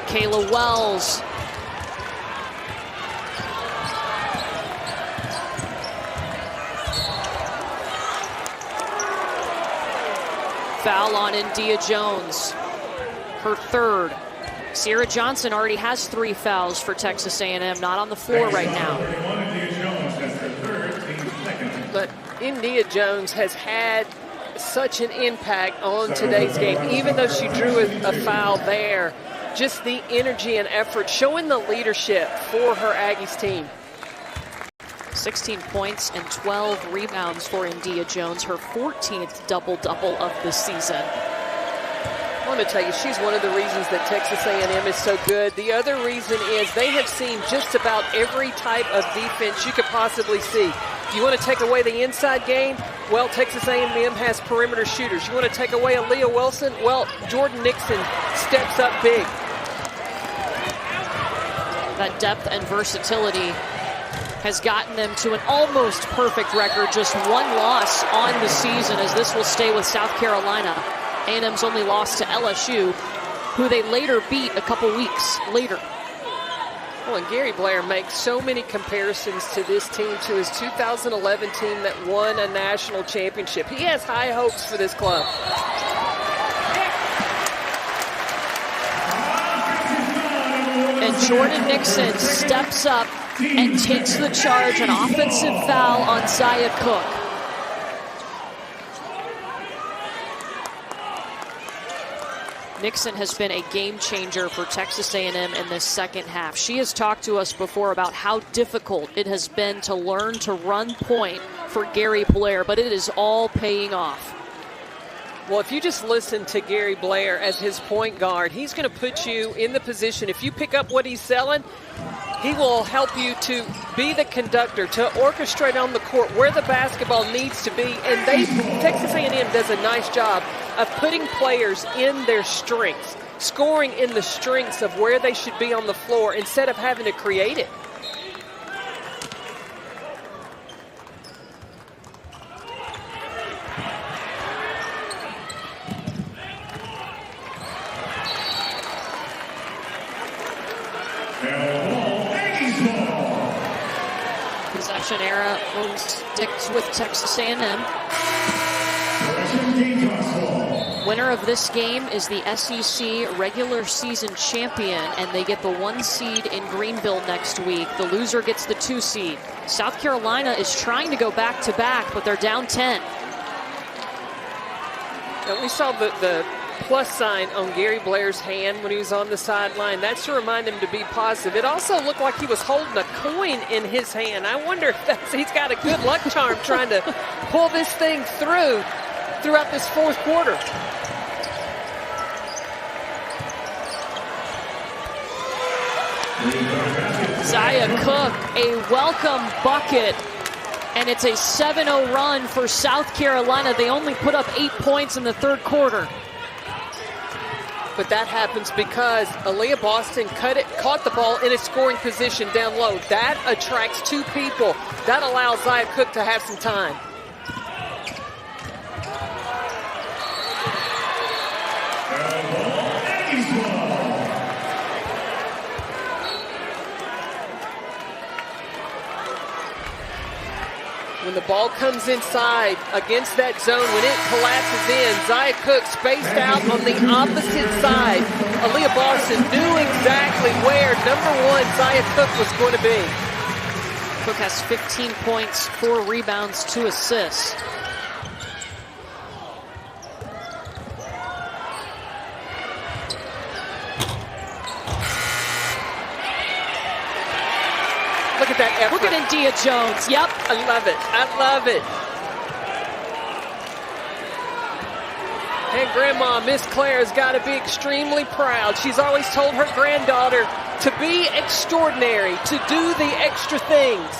Kayla Wells. Foul on India Jones, her 3rd. Sierra Johnson already has 3 fouls for Texas A&M, not on the floor right now. But India Jones has had such an impact on today's game, even though she drew a foul there. Just the energy and effort, showing the leadership for her Aggies team. 16 points and 12 rebounds for India Jones, her 14th double-double of the season. Well, going to tell you, she's one of the reasons that Texas A&M is so good. The other reason is they have seen just about every type of defense you could possibly see. You want to take away the inside game? Well, Texas A&M has perimeter shooters. You want to take away Aaliyah Wilson? Well, Jordan Nixon steps up big. That depth and versatility has gotten them to an almost perfect record, just one loss on the season, as this will stay with South Carolina. A&M's only lost to LSU, who they later beat a couple weeks later. Well, and Gary Blair makes so many comparisons to this team, to his 2011 team that won a national championship. He has high hopes for this club. And Jordan Nixon steps up and takes the charge, an offensive foul on Zaya Cook. Nixon has been a game changer for Texas A&M in this second half. She has talked to us before about how difficult it has been to learn to run point for Gary Blair, but it is all paying off. Well, if you just listen to Gary Blair as his point guard, he's going to put you in the position. If you pick up what he's selling, he will help you to be the conductor, to orchestrate on the court where the basketball needs to be. And Texas A&M does a nice job of putting players in their strengths, scoring in the strengths of where they should be on the floor instead of having to create it. Possession era sticks with Texas A&M. Winner of this game is the SEC regular season champion, and they get the 1 seed in Greenville next week. The loser gets the 2 seed. South Carolina is trying to go back-to-back, but they're down 10. Now, we saw the plus sign on Gary Blair's hand when he was on the sideline. That's to remind him to be positive. It also looked like he was holding a coin in his hand. I wonder if he's got a good luck charm trying to pull this thing throughout this fourth quarter. Zaya Cook, a welcome bucket, and it's a 7-0 run for South Carolina. They only put up 8 points in the third quarter. But that happens because Aaliyah Boston caught the ball in a scoring position down low. That attracts 2 people. That allows Zaya Cook to have some time. When the ball comes inside against that zone, when it collapses in, Zaya Cook spaced out on the opposite side. Aaliyah Boston knew exactly where number 1 Zaya Cook was going to be. Cook has 15 points, 4 rebounds, 2 assists. Look at that effort. Look at India Jones. Yep. I love it. I love it. And Grandma, Miss Claire, has got to be extremely proud. She's always told her granddaughter to be extraordinary, to do the extra things.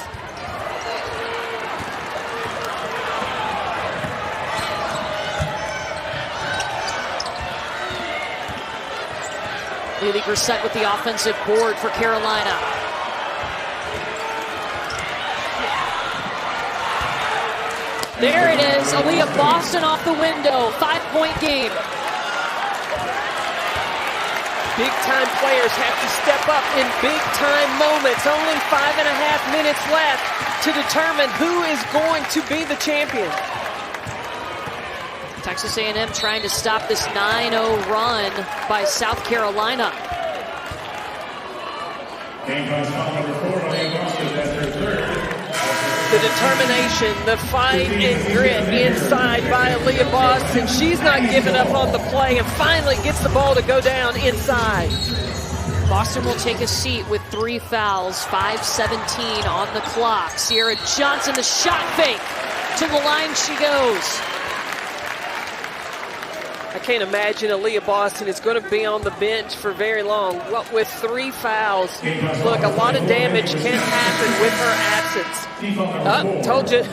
Lily Grissett with the offensive board for Carolina. There it is, Aaliyah Boston off the window, 5-point game. Big-time players have to step up in big-time moments. Only 5.5 minutes left to determine who is going to be the champion. Texas A&M trying to stop this 9-0 run by South Carolina. Gamecocks foul number 4, Aaliyah Boston, that's her third. The determination, the fight and grit inside by Aaliyah Boston. She's not giving up on the play and finally gets the ball to go down inside. Boston will take a seat with 3 fouls, 5:17 on the clock. Sierra Johnson, the shot fake. To the line she goes. I can't imagine Aaliyah Boston is going to be on the bench for very long. What with 3 fouls, look, a lot of damage can happen with her absence. Told you,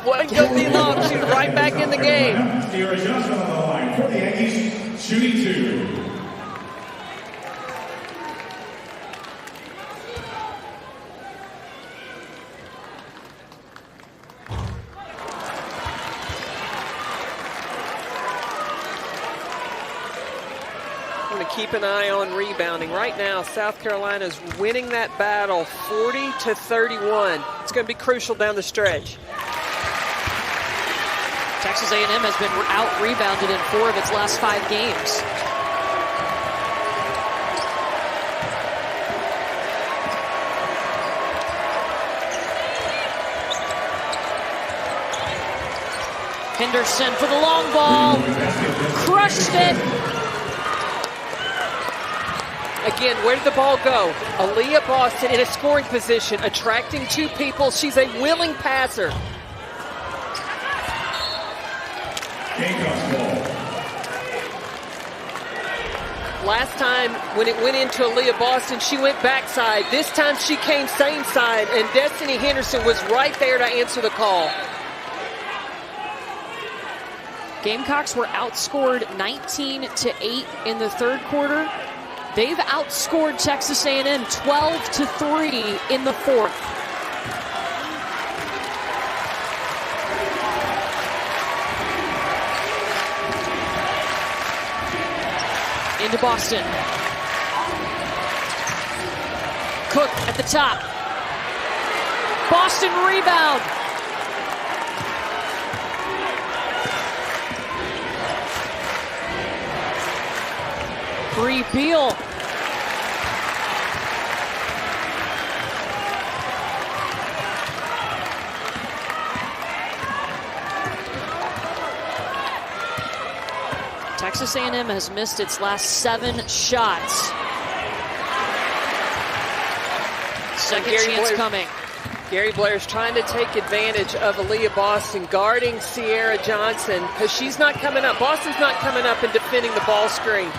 wasn't going to be long. She's right back in the game. Sierra Johnson on the line for the Aggies, shooting 2. Keep an eye on rebounding. Right now, South Carolina is winning that battle 40-31. It's going to be crucial down the stretch. Texas A&M has been out-rebounded in 4 of its last 5 games. Henderson for the long ball. Crushed it. Again, where did the ball go? Aaliyah Boston in a scoring position, attracting 2 people. She's a willing passer. Last time when it went into Aaliyah Boston, she went backside. This time she came same side, and Destiny Henderson was right there to answer the call. Gamecocks were outscored 19-8 in the third quarter. They've outscored Texas A&M 12-3 in the fourth. Into Boston. Cook at the top. Boston rebound. Bree Beal. Texas A&M has missed its last 7 shots. Second chance coming. Gary Blair's trying to take advantage of Aaliyah Boston guarding Sierra Johnson because she's not coming up. Boston's not coming up and defending the ball screen.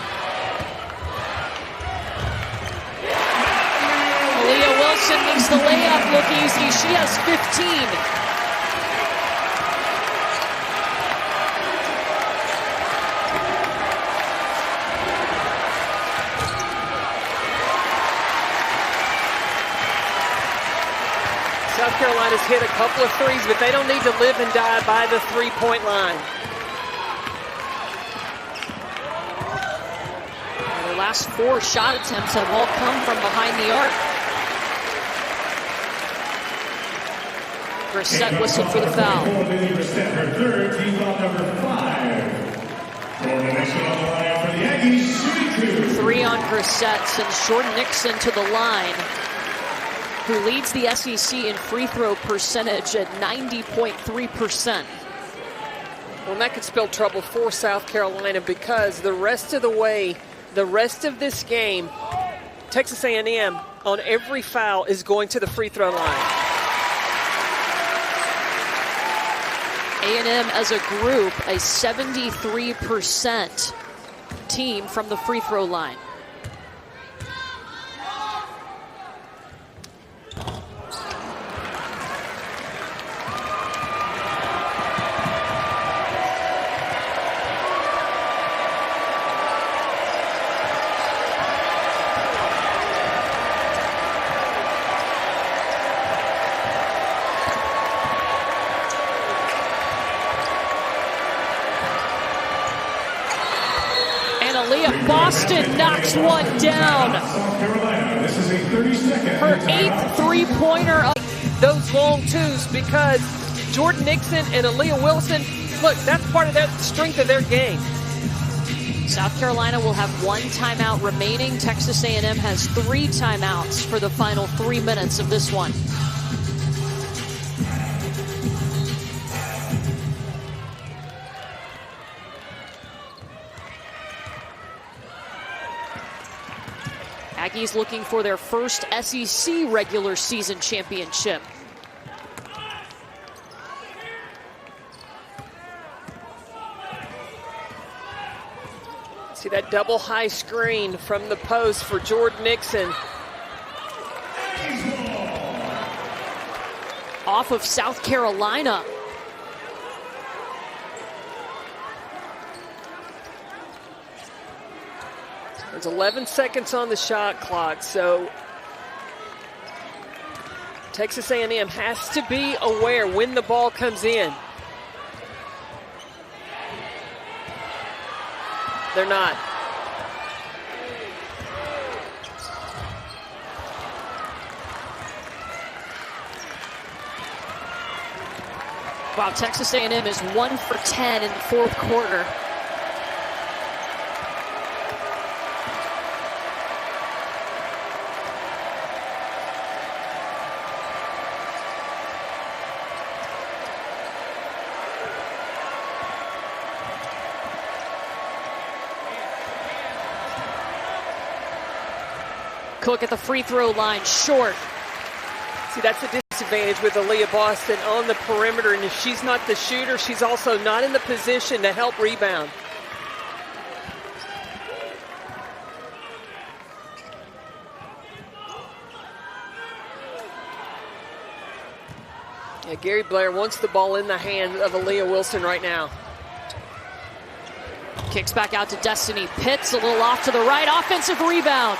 Aaliyah Wilson makes the layup look easy. She has 15. South Carolina's hit a couple of threes, but they don't need to live and die by the three-point line. Their last 4 shot attempts have all come from behind the arc. Brissett whistled for the foul. Brissett, her third, team foul number 5. For the next one on the line for the Aggies, shooting 2. 3 on Brissett sends Jordan Nixon to the line, who leads the SEC in free throw percentage at 90.3%. Well, that could spell trouble for South Carolina because the rest of the way, the rest of this game, Texas A&M on every foul is going to the free throw line. A&M as a group, a 73% team from the free throw line. Boston knocks one down. Her 8th three-pointer. Those long twos because Jordan Nixon and Aaliyah Wilson, look, that's part of the strength of their game. South Carolina will have 1 timeout remaining. Texas A&M has 3 timeouts for the final 3 minutes of this one. Aggies looking for their first SEC regular season championship. Double high screen from the post for Jordan Nixon. Off of South Carolina. There's 11 seconds on the shot clock, so Texas A&M has to be aware when the ball comes in. They're not. Wow, Texas A&M is 1 for 10 in the fourth quarter. Cook at the free throw line, short. See, that's a disadvantage with Aaliyah Boston on the perimeter, and if she's not the shooter, she's also not in the position to help rebound. Yeah, Gary Blair wants the ball in the hand of Aaliyah Wilson right now. Kicks back out to Destiny. Pitts a little off to the right. Offensive rebound.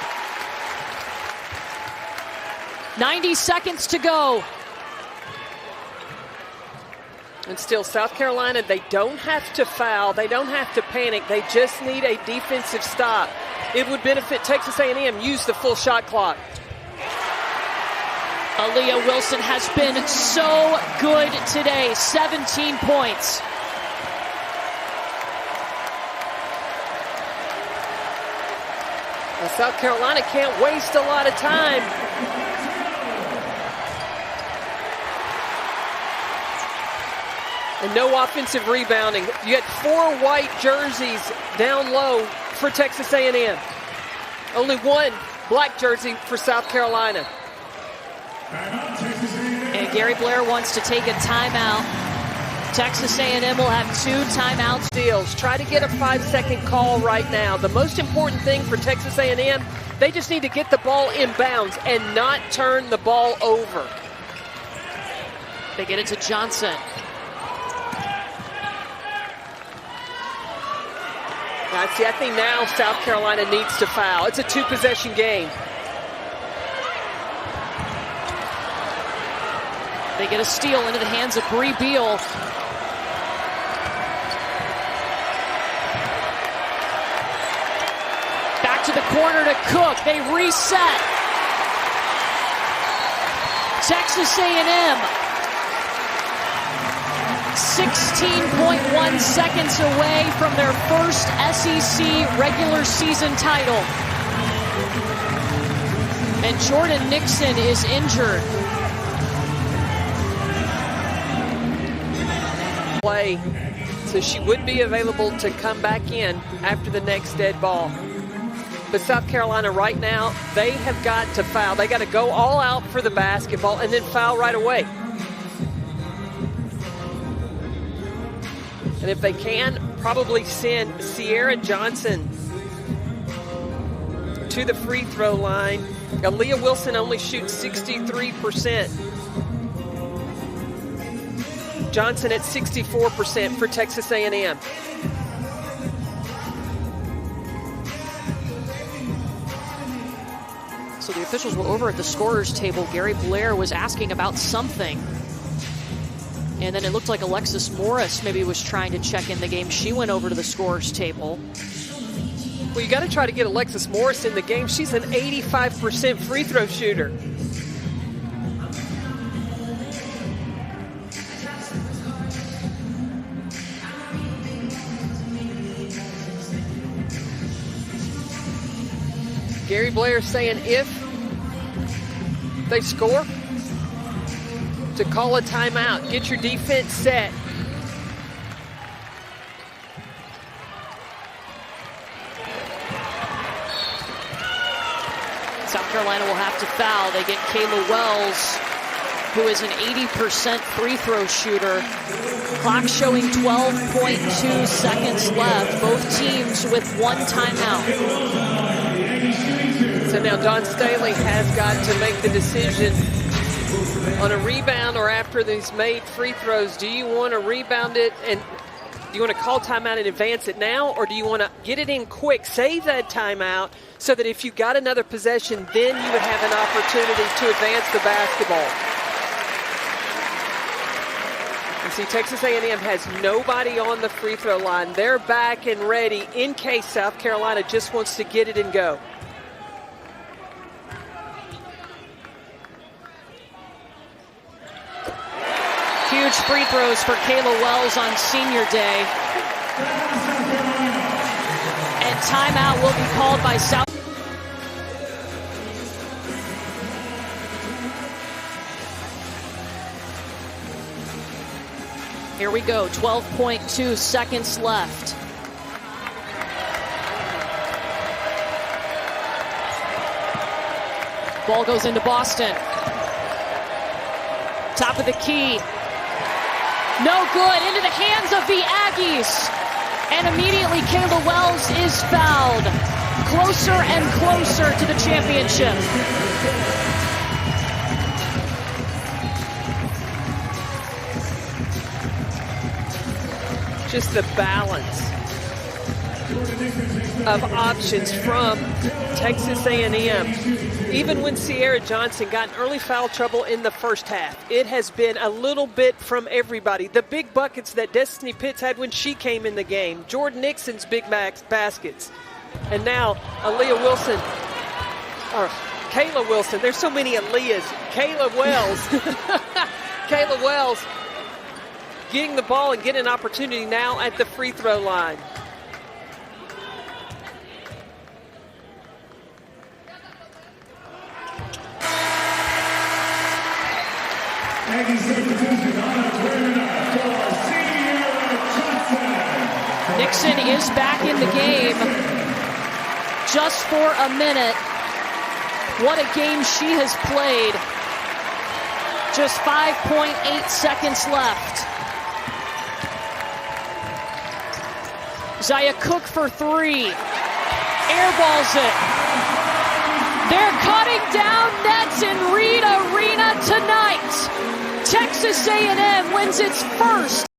90 seconds to go. And still, South Carolina, they don't have to foul. They don't have to panic. They just need a defensive stop. It would benefit Texas A&M. Use the full shot clock. Aaliyah Wilson has been so good today. 17 points. Now, South Carolina can't waste a lot of time. And no offensive rebounding. You got 4 white jerseys down low for Texas A&M. Only 1 black jersey for South Carolina. And Gary Blair wants to take a timeout. Texas A&M will have 2 timeouts. Steals. Try to get a 5-second call right now. The most important thing for Texas A&M, they just need to get the ball in bounds and not turn the ball over. They get it to Johnson. See, I think now South Carolina needs to foul. It's a 2-possession game. They get a steal into the hands of Bree Beal. Back to the corner to Cook. They reset. Texas A&M 16.1 seconds away from their first SEC regular season title. And Jordan Nixon is injured. Play, so she would be available to come back in after the next dead ball. But South Carolina right now, they have got to foul. They got to go all out for the basketball and then foul right away. And if they can, probably send Sierra Johnson to the free throw line. Aaliyah Wilson only shoots 63%. Johnson at 64% for Texas A&M. So the officials were over at the scorer's table. Gary Blair was asking about something. And then it looked like Alexis Morris maybe was trying to check in the game. She went over to the scorer's table. Well, you got to try to get Alexis Morris in the game. She's an 85% free throw shooter. Gary Blair saying if they score, to call a timeout, get your defense set. South Carolina will have to foul. They get Kayla Wells who is an 80% free throw shooter. Clock showing 12.2 seconds left. Both teams with one timeout. So now Don Staley has got to make the decision on a rebound or after these made free throws. Do you want to rebound it and do you want to call timeout and advance it now, or do you want to get it in quick, save that timeout, so that if you got another possession, then you would have an opportunity to advance the basketball? You see, Texas A&M has nobody on the free throw line. They're back and ready in case South Carolina just wants to get it and go. Huge free throws for Kayla Wells on senior day. And timeout will be called by South. Here we go, 12.2 seconds left. Ball goes into Boston. Top of the key. No good, into the hands of the Aggies. And immediately Kayla Wells is fouled. Closer and closer to the championship. Just the balance of options from Texas A&M. Even when Sierra Johnson got in early foul trouble in the first half, it has been a little bit from everybody. The big buckets that Destiny Pitts had when she came in the game, Jordan Nixon's big baskets, and now Aaliyah Wilson, or Kayla Wilson. There's so many Aaliyahs. Kayla Wells. Kayla Wells getting the ball and getting an opportunity now at the free throw line. Nixon is back in the game just for a minute. What a game she has played. Just 5.8 seconds left. Zaya Cook for three. Airballs it. They're cutting down nets in Reed Arena tonight. Texas A&M wins its first